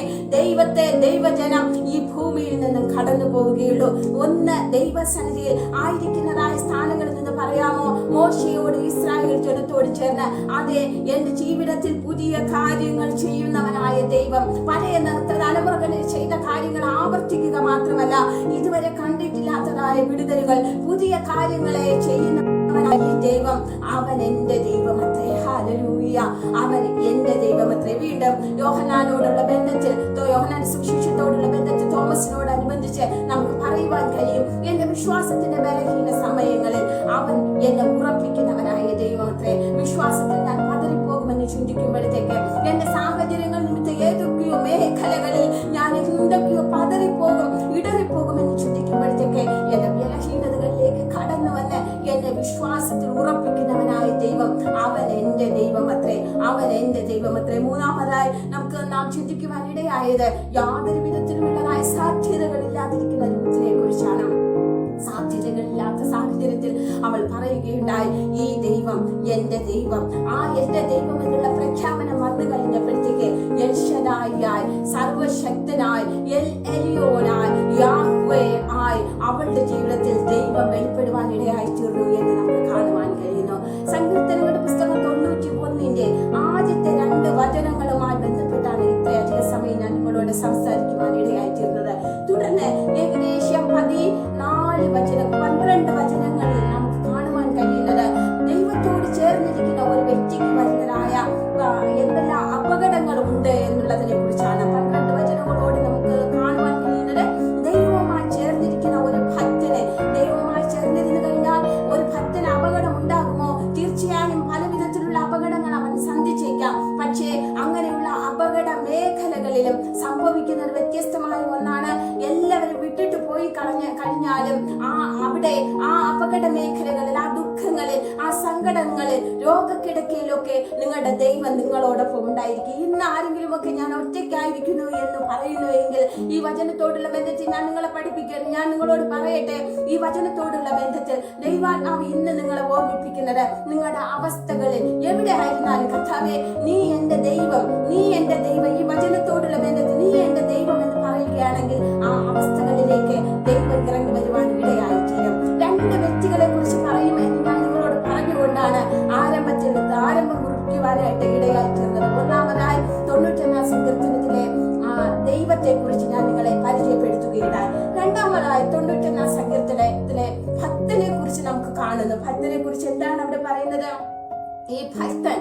ദൈവജനം ഈ ഭൂമിയിൽ നിന്നും കടന്നു പോവുകയുള്ളൂ. ഒന്ന്, ദൈവസന്നിധിയിൽ ആയിരിക്കുന്നതായ സ്ഥാനങ്ങളിൽ നിന്ന് പറയാമോ, മോശയോട് ഇസ്രായേൽ ജനത്തോട് ചേർന്ന്, അതെ, എന്റെ ജീവിതത്തിൽ പുതിയ കാര്യങ്ങൾ ചെയ്യുന്നവനായ ദൈവം പഴയ തലമുറകളിൽ ചെയ്ത കാര്യങ്ങൾ ആവർത്തിക്കുക മാത്രമല്ല, ഇതുവരെ കണ്ടിട്ടില്ലാത്തതായ വിടുതലുകൾ, പുതിയ കാര്യങ്ങളെ ചെയ്യുന്നവനായ ഈ ദൈവം, അവൻ എന്റെ ദൈവമത്രേ. ഹല്ലേലൂയ, അവൻ എന്റെ ദൈവമത്രേ. വീണ്ടും യോഹന്നാനോടുള്ള ബന്ധത്തിൽ, യോഹന്നാൻ സുവിശേഷത്തോടുള്ള ബന്ധത്തിൽ തോമസിനോടനുബന്ധിച്ച് നമുക്ക് പറയുവാൻ കഴിയും, എന്റെ വിശ്വാസത്തിന്റെ ബലഹീന സമയങ്ങളിൽ അവൻ എന്നെ ഉറപ്പിക്കുന്നവനായ ദൈവമത്രേ. വിശ്വാസത്തിൽ ഞാൻ പതറിപ്പോകുമെന്ന് ചിന്തിക്കുമ്പോഴത്തേക്ക്, എന്റെ സാഹചര്യങ്ങൾ നിമിത്തം ഏതൊക്കെയോ മേഖലകളിൽ ഞാൻ എന്തൊക്കെയോ പതറിപ്പോകും, ഇടറിപ്പോകുമെന്ന് ചിന്തിക്കുമ്പോഴത്തേക്ക്, എന്റെ ബലഹീനതകളിലേക്ക് കടന്നു വന്ന് എന്നെ വിശ്വാസത്തിൽ ഉറപ്പിക്കുന്നവനായ ദൈവം, അവൻ എന്റെ ദൈവമത്രേ, അവൻ എന്റെ ദൈവമത്രേ. മൂന്നാമതായി നാം ചിന്തിക്കുവാൻ ഇടയായത്, യാതൊരു വിധത്തിലുമുള്ളതായ സാധ്യതകളില്ലാതിരിക്കുന്ന രൂപത്തിനെ കുറിച്ചാണ്. സാധ്യതകളില്ലാത്ത സാഹചര്യത്തിൽ അവൾ പറയുകയുണ്ടായി, ഈ ദൈവം എന്റെ ദൈവം. ആ എന്റെ ദൈവം എന്നുള്ള പ്രഖ്യാപനം വന്നു കഴിഞ്ഞപ്പോഴത്തേക്ക്, എൽ ശദായിയായി, സർവശക്തനായി, എൽ എലിയോനായി, യാഹ്വേ ആയി അവളുടെ ജീവിതത്തിൽ ദൈവം വെളിപ്പെടുവാൻ ഇടയായി തീർന്നു എന്ന് നമുക്ക് കാണുവാൻ കഴിയുന്നു. സങ്കീർത്തനങ്ങളുടെ പുസ്തകം 91 ആദ്യത്തെ 2 വചനങ്ങളുമായി ബന്ധപ്പെട്ടാണ് ഇത്രയധികം സമയം ഞാൻ നിങ്ങളോട് സംസാരിക്കുവാൻ ഇടയായി തീർന്നത്. തുടർന്ന് ഏകദേശം 14 വചനം, 12 വചനങ്ങളിൽ നമുക്ക് കാണുവാൻ കഴിയുന്നത്, ദൈവത്തോട് ചേർന്നിരിക്കുന്ന ഒരു വ്യക്തിക്ക് വരുന്നതായ എന്തെല്ലാം അപകടങ്ങളുണ്ട് എന്നുള്ളതിനെ കുറിച്ചാണ്. 12 വചനങ്ങളോട് നമുക്ക് കാണുവാൻ കഴിയുന്നത്, ദൈവവുമായി ചേർന്നിരിക്കുന്ന ഒരു ഭക്തന്, ദൈവവുമായി ചേർന്നിരുന്നു കഴിഞ്ഞാൽ ഒരു ഭക്തന് അപകടം ഉണ്ടാകുമോ? തീർച്ചയായും പല വിധത്തിലുള്ള അപകടങ്ങൾ അവൻ സന്ധിച്ചേക്കാം. പക്ഷേ അങ്ങനെയുള്ള അപകട മേഖലകളിലും സംഭവിക്കുന്നത് വ്യത്യസ്തമായ ഒന്നാണ്. എല്ലാവരും വിട്ടിട്ട് പോയി കഴിഞ്ഞാലും അവിടെ ആ അപകട മേഖലകളിൽ, ആ ദുഃഖങ്ങളിൽ, ആ സങ്കടങ്ങളിൽ, രോഗക്കിടക്കയിലൊക്കെ നിങ്ങളുടെ ദൈവം നിങ്ങളോടൊപ്പം ഉണ്ടായിരിക്കും. ഇന്ന് ആരെങ്കിലുമൊക്കെ ഞാൻ ഒറ്റയ്ക്കായിരിക്കുന്നു എന്ന് പറയുന്നുവെങ്കിൽ, ഈ വചനത്തോടുള്ള ബന്ധത്തിൽ ഞാൻ നിങ്ങളെ പഠിപ്പിക്കാൻ, ഞാൻ നിങ്ങളോട് പറയട്ടെ, ഈ വചനത്തോടുള്ള ബന്ധത്തിൽ ദൈവാത്മാവ് ഇന്ന് നിങ്ങളെ ഓർമ്മിപ്പിക്കുന്നത്, നിങ്ങളുടെ അവസ്ഥകളിൽ എവിടെ ആയിരുന്നാലും, കർത്താവേ, നീ എന്റെ ദൈവം, നീ എന്റെ ദൈവം, ഈ വചനത്തോടുള്ള ബന്ധത്തിൽ നീ എന്റെ ദൈവം എന്ന് പറയുകയാണെങ്കിൽ, ആ അവസ്ഥകളിലേക്ക് ദൈവം ഇറങ്ങി വരുവാൻ ഇടയായി തീരും. 2 വ്യക്തികളെ കുറിച്ച് പറയുമെന്ന് ഞാൻ നിങ്ങളോട് പറഞ്ഞുകൊണ്ടാണ് ആരംഭം കുറിക്കുവാനായിട്ട് ഇടയായി തീർന്നത്. ഒന്നാമതായി 91 സങ്കീർത്തനത്തിലെ ദൈവത്തെ കുറിച്ച് ഞാൻ നിങ്ങളെ പരിചയപ്പെടുത്തുകയുണ്ടായി. രണ്ടാമതായി 91 സങ്കീർത്തനത്തിലെ ഭക്തനെ കുറിച്ച് നമുക്ക് കാണുന്നു. ഭക്തനെ കുറിച്ച് എന്താണ് അവിടെ പറയുന്നത്? ഈ ഭക്തൻ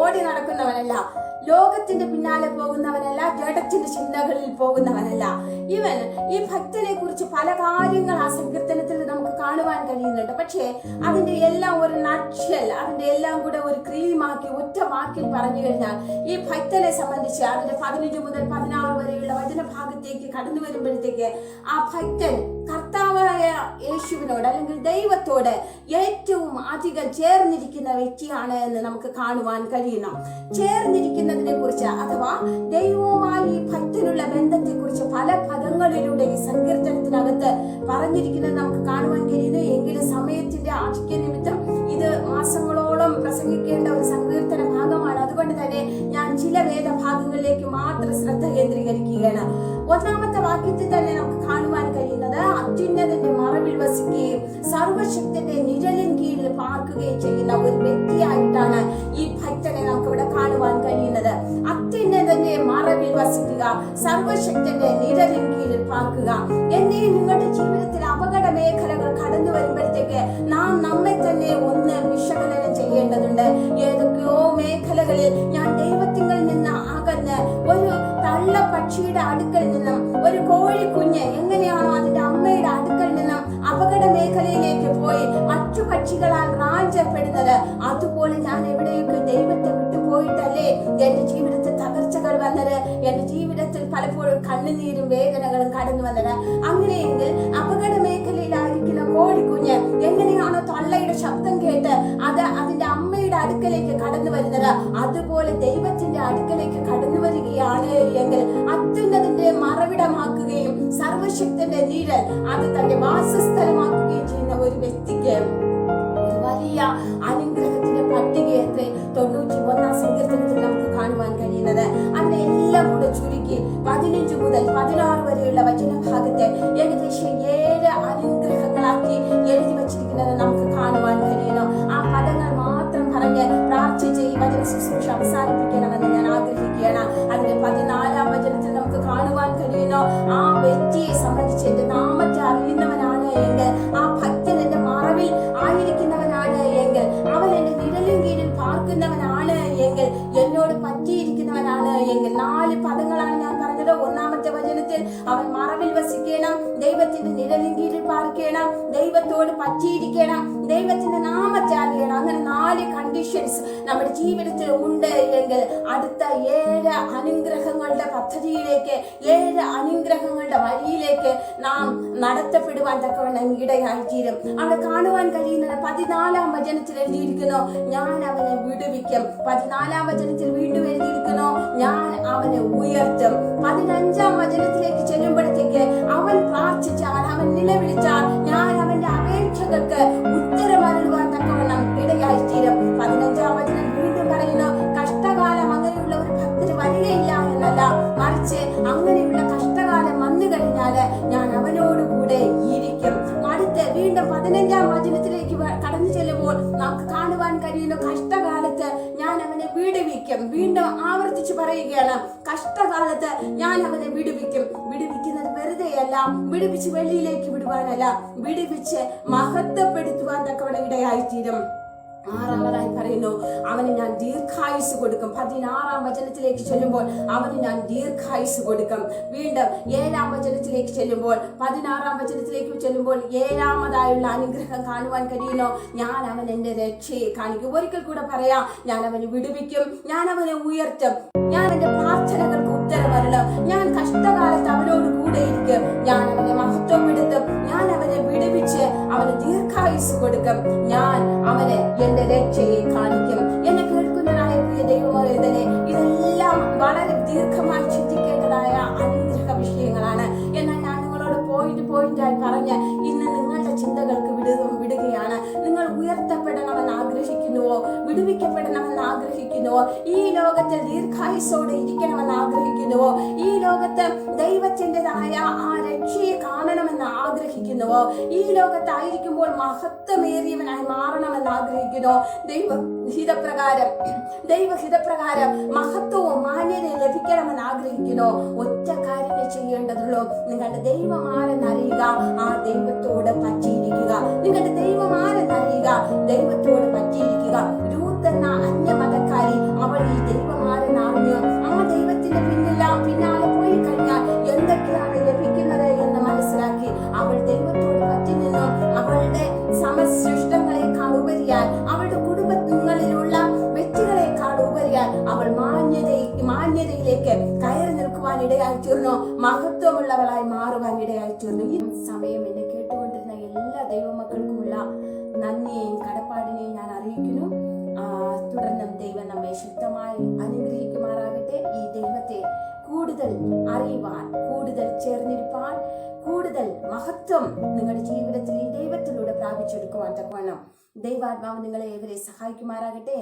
ഓടി നടക്കുന്നവനല്ല, ലോകത്തിന്റെ പിന്നാലെ പോകുന്നവനല്ല, ജഡത്തിന്റെ ചിന്തകളിൽ പോകുന്നവനല്ല. ഇവൻ ഈ ഭക്തനെ കുറിച്ച് പല കാര്യങ്ങൾ ആ സങ്കീർത്തനത്തിൽ നമുക്ക് കാണുവാൻ കഴിയുന്നുണ്ട്. പക്ഷേ അതിന്റെ എല്ലാം ഒരു നട്ഷൽ, അതിന്റെ എല്ലാം കൂടെ ഒരു ക്രീമാക്കി ഒറ്റ വാക്കിൽ പറഞ്ഞു കഴിഞ്ഞാൽ ഈ ഭക്തനെ സംബന്ധിച്ച് അതിന്റെ 15 മുതൽ 16 വരെയുള്ള വചനഭാഗത്തേക്ക് കടന്നു വരുമ്പോഴത്തേക്ക് ആ ഭക്തൻ കർത്താവായ യേശുവിനോട് അല്ലെങ്കിൽ ദൈവത്തോട് ഏറ്റവും അധികം ചേർന്നിരിക്കുന്ന വ്യക്തിയാണ് എന്ന് നമുക്ക് കാണുവാൻ കഴിയുന്നു. ചേർന്നിരിക്കുന്നതിനെ കുറിച്ച് അഥവാ ദൈവവുമായി ഈ ഭക്തനുള്ള ബന്ധത്തെ കുറിച്ച് പല പദങ്ങളിലൂടെ ഈ സങ്കീർത്തനത്തിനകത്ത് പറഞ്ഞിരിക്കുന്നത് നമുക്ക് കാണുവാൻ കഴിയുന്നു. എങ്കിലും സമയത്തിന്റെ ആധിക്യ നിമിത്തം ഇത് മാസങ്ങളോളം പ്രസംഗിക്കേണ്ട ഒരു സങ്കീർത്തന ഭാഗമാണ്. അതുകൊണ്ട് തന്നെ ഞാൻ ചില വേദഭാഗങ്ങളിലേക്ക് മാത്രം ശ്രദ്ധ കേന്ദ്രീകരിക്കുകയാണ്. 1-ാമത്തെ വാക്യത്തിൽ തന്നെ നമുക്ക് കാണുവാൻ കഴിയുന്നത് അത്യുന്നതന്റെ മറവിൽ വസിക്കുകയും സർവശക്തന്റെ നിഴലിൻ കീഴിൽ പാർക്കുകയും ചെയ്യുന്ന ഒരു വ്യക്തിയായിട്ടാണ് ഈ ഭക്തനെ നമുക്ക് ഇവിടെ കാണുവാൻ കഴിയുന്നത്. അത്യുന്നതന്റെ മറവിൽ വസിക്കുക, സർവശക്തന്റെ നിഴലിൻ കീഴിൽ പാർക്കുക. എന്നെയും നിങ്ങളുടെ ജീവിതത്തിൽ അപകട മേഖലകൾ കടന്നു വരുമ്പോഴത്തേക്ക് നാം നമ്മെ തന്നെ ഒന്ന് വിശകലനം ചെയ്യേണ്ടതുണ്ട്. ഏതൊക്കെയോ മേഖലകളിൽ ഞാൻ ദൈവത്തിങ്കിൽ നിന്ന് അകന്ന് ഒരു തള്ള പക്ഷിയുടെ അടുക്കൽ നിന്നും ഒരു കോഴിക്കുഞ്ഞ് എങ്ങനെയാണോ അതിന്റെ അമ്മയുടെ അടുക്കൽ നിന്നും അപകട മേഖലയിലേക്ക് പോയി മറ്റു പക്ഷികളാൽ റാഞ്ചപ്പെടുന്നത്, അതുപോലെ ഞാൻ എവിടെയൊക്കെ ദൈവത്തെ വിട്ടുപോയിട്ടല്ലേ എന്റെ ജീവിതത്തിൽ തകർച്ചകൾ വന്നത്, എന്റെ ജീവിതത്തിൽ പലപ്പോഴും കണ്ണുനീരും വേദനകളും കടന്നു വന്നത്. അങ്ങനെയെങ്കിൽ അപകട മേഖലയിലായിരിക്കുന്ന കോഴിക്കുഞ്ഞ് എങ്ങനെയാണോ തള്ളയുടെ ശബ്ദം കേട്ട് അത് അതിന്റെ അമ്മയുടെ അടുക്കലേക്ക് കടന്നു വരുന്നത്, അതുപോലെ ദൈവത്തിന്റെ അടുക്കലേക്ക് കടന്നു വരികയാണ് എങ്കിൽ അത്യുന്നതിന്റെ മറവിടമാക്കുകയും സർവശക്തന്റെ നിഴൽ അത് തന്റെ വാസസ്ഥലമാക്കുകയും ചെയ്യുന്ന ഒരു വ്യക്തിക്ക് ഒരു വലിയ അനുഗ്രഹത്തിന്റെ പട്ടികയത്തെ 91-ാം സങ്കീർത്തനത്തിൽ നമുക്ക് കാണുവാൻ കഴിയുന്നത്. അതിനെ എല്ലാം കൂടെ ചുരുക്കി 15 മുതൽ 16 വരെയുള്ള വചനഭാഗത്തെ ഏകദേശം 7 അനുഗ്രഹങ്ങളാക്കി എഴുതി വച്ചിരിക്കുന്നത് നമുക്ക് കാണുവാൻ കഴിയുന്നു. ആ പദങ്ങൾ മാത്രം പറഞ്ഞ് പ്രാർത്ഥിച്ച് ഈ വചന ശുശ്രൂഷ അവസാനിപ്പിക്കണമെന്ന് ഞാൻ ആഗ്രഹിക്കുകയാണ്. അതിന്റെ 14-ാം വചനത്തിൽ നമുക്ക് കാണുവാൻ കഴിയുന്നു, ആ വ്യക്തിയെ സംബന്ധിച്ച് എന്റെ നാമത്തെ അറിയുന്നവനാണ് എങ്കിൽ, ആ ഭക്തൻ എന്റെ മറവിൽ ആയിരിക്കുന്നവനാണ് എങ്കിൽ, അവൻ എന്റെ നിഴലിൻ കീഴിൽ പാർക്കുന്നവനാണ് എങ്കിൽ, എന്നോട് പറ്റിയിരിക്കുന്നവനാണ് എങ്കിൽ. 4 പദങ്ങളാണ് ഞാൻ പറഞ്ഞത്. 1-ാമത്തെ വചനത്തിൽ അവൻ മറവിൽ വസിക്കണം, ദൈവത്തിന്റെ നിഴലിൻ കീഴിൽ പാർക്കണം, ദൈവത്തോട് പറ്റിയിരിക്കണം, ദൈവത്തിന്റെ നാമത്തെ അറിയണം. അങ്ങനെ 4 കണ്ടീഷൻസ് നമ്മുടെ ജീവിതത്തിൽ ഉണ്ട് എങ്കിൽ അടുത്ത 7 അനുഗ്രഹങ്ങളുടെ പദ്ധതിയിലേക്ക്, 7 അനുഗ്രഹങ്ങളുടെ വഴിയിലേക്ക് നാം നടത്തപ്പെടുവാൻ തക്കവണ്ണം ഇടയായിത്തീരും. അവിടെ കാണുവാൻ കഴിയുന്നത് 14-ാം വചനത്തിൽ എഴുതിയിരിക്കുന്നു, ഞാൻ അവനെ വിടുവിക്കും. 14-ാം വചനത്തിൽ വീണ്ടും എഴുതിയിരിക്കുന്നു, ഞാൻ അവനെ ഉയർത്തും. 15-ാം വചനത്തിലേക്ക് ചെല്ലുമ്പോഴത്തേക്ക് അവൻ പ്രാർത്ഥിച്ചാൽ, അവൻ നിലവിളിച്ചാൽ ഞാൻ അവന്റെ അപേക്ഷകൾക്ക് ഉത്തരമരുളുവാൻ തക്കവണ്ണം ഇടയായിത്തീരും. 15-ാം വചനം വീണ്ടും പറയുന്നു, കഷ്ടകാലം അങ്ങനെയുള്ള ഒരു ഭക്തന് വരികയില്ല എന്നല്ല, മറിച്ച് അങ്ങനെയുള്ള കഷ്ടകാലം വന്നു കഴിഞ്ഞാല് ഞാൻ അവനോടുകൂടെ ഇരിക്കും. അടുത്ത് വീണ്ടും 15-ാം വചനത്തിലേക്ക് കടന്നു ചെല്ലുമ്പോൾ നമുക്ക് കാണുവാൻ കഴിയുന്ന കഷ്ടകാലത്ത് ഞാൻ അവനെ വിടുവിക്കും. വീണ്ടും ആവർത്തിച്ച് പറയുകയാണ്, കഷ്ടകാലത്ത് ഞാൻ അവനെ വിടുവിക്കും. വിടുവിക്കുന്നത് വെറുതെയല്ല, വിടുവിച്ച് വെളിയിലേക്ക് വിടുവാനല്ല, വിടുവിച്ച് മഹത്വപ്പെടുത്തുവാൻ തക്കവണ്ണം ഇടയായിത്തീരും. 6-ാമതായി പറയുന്നു, അവന് ഞാൻ ദീർഘായുസ് കൊടുക്കും. 16-ാം വചനത്തിലേക്ക് ചെല്ലുമ്പോൾ അവന് ഞാൻ ദീർഘായുസ് കൊടുക്കും. വീണ്ടും 7-ാം വചനത്തിലേക്ക് ചെല്ലുമ്പോൾ, 16-ാം വചനത്തിലേക്ക് ചെല്ലുമ്പോൾ 7-ാമതായുള്ള അനുഗ്രഹം കാണുവാൻ കഴിയുന്നു, ഞാൻ അവൻ എന്റെ രക്ഷയെ കാണിക്കും. ഒരിക്കൽ കൂടെ പറയാം, ഞാൻ അവനെ വിടുവിക്കും, ഞാൻ അവനെ ഉയർത്തും, ഞാൻ അവന്റെ പ്രാർത്ഥനകൾക്ക് ഉത്തരമരുളും, ഞാൻ കഷ്ടകാലത്ത് അവനോട് കൂടെ ഇരിക്കും, ഞാൻ അവനെ മഹത്വപ്പെടുത്തും, ഞാൻ അവനെ വിടുവിച്ച് അവന് ദീർഘായുസ് കൊടുക്കും, ഞാൻ അവനെ എന്റെ രക്ഷയെ കാണിക്കും. എന്നെ കേൾക്കുന്നതായ പ്രിയ ദൈവമേ, ഇതെല്ലാം വളരെ ദീർഘമായി ചിന്തിക്കേണ്ടതായ അനുഗ്രഹ വിഷയങ്ങളാണ്. എന്നാൽ ഞാൻ നിങ്ങളോട് പോയിന്റായി പറഞ്ഞ് ഇന്ന് നിങ്ങളുടെ ചിന്തകൾക്ക് വിടുകയാണ്. നിങ്ങൾ ഉയർത്തപ്പെടണമെന്ന് ആഗ്രഹിക്കുന്നുവോ? വിടുവിക്കപ്പെടണമെന്ന് ആഗ്രഹിക്കുന്നുവോ? ഈ ലോകത്തിൽ ദീർഘായുസോടെ ഇരിക്കണമെന്ന് ആഗ്രഹിക്കുന്നുവോ? ഈ ലോകത്ത് ദൈവത്തിൻ്റെതായ ആ രക്ഷയെ കാണണമെന്ന് ആഗ്രഹിക്കുന്നുവോ? ഈ ലോകത്തായിരിക്കുമ്പോൾ മഹത്വമേറിയവനായി മാറണമെന്ന് ആഗ്രഹിക്കുന്നുവോ? ദൈവഹിതപ്രകാരം മഹത്വവും മാന്യതയും ലഭിക്കണമെന്ന് ആഗ്രഹിക്കുന്നു. ഒറ്റ കാര്യമേ ചെയ്യേണ്ടതുള്ളൂ, നിങ്ങളുടെ ദൈവമാരെന്നറിയുക, ആ ദൈവത്തോട് പറ്റിയിരിക്കുക. നിങ്ങളുടെ ദൈവമാരെന്നറിയുക, ദൈവത്തോട് പറ്റിയിരിക്കുക. രൂത്ത് എന്ന അന്യമതക്കാരി അവൾ ഈ ദൈവമാരെന്ന അറിഞ്ഞു ആ ദൈവത്തിന്റെ പിന്നാലെ പോയി കഴിഞ്ഞാൽ എന്തൊക്കെയാണ് ലഭിക്കുന്നത് എന്ന് മനസ്സിലാക്കി അവൾ ദൈവത്തോട് പറ്റി നിന്നു. അവളുടെ സമസൃഷ്ടങ്ങളെക്കാൾ ഉപരിയാൽ, അവളുടെ കുടുംബങ്ങളിലുള്ള വ്യക്തികളെക്കാൾ ഉപരിയാൽ അവൾ മാന്യതയിലേക്ക് കയറി നിൽക്കുവാൻ ഇടയായി തീർന്നു. മഹത്വമുള്ളവളായി മാറുവാൻ ഇടയായി തീർന്നു. ഈ സമയം എന്നെ കേട്ടുകൊണ്ടിരുന്ന എല്ലാ ദൈവമക്കൾക്കുമുള്ള നന്ദിയെയും കടപ്പാടിനെയും ഞാൻ അറിയിക്കുന്നു. തുടർന്നും ദൈവം നമ്മെ ശക്തമായി അനുഗ്രഹിക്കുമാറാകട്ടെ. ഈ ദൈവത്തെ കൂടുതൽ അറിയുവാൻ, കൂടുതൽ ചേർന്നിരിപ്പാൻ, കൂടുതൽ മഹത്വം നിങ്ങളുടെ ജീവിതത്തിൽ ഈ ദൈവത്തിലൂടെ പ്രാപിച്ചെടുക്കുവാൻ തക്കവണ്ണം ദൈവാത്മാവ് നിങ്ങളെ ഏവരെ സഹായിക്കുമാറാകട്ടെ.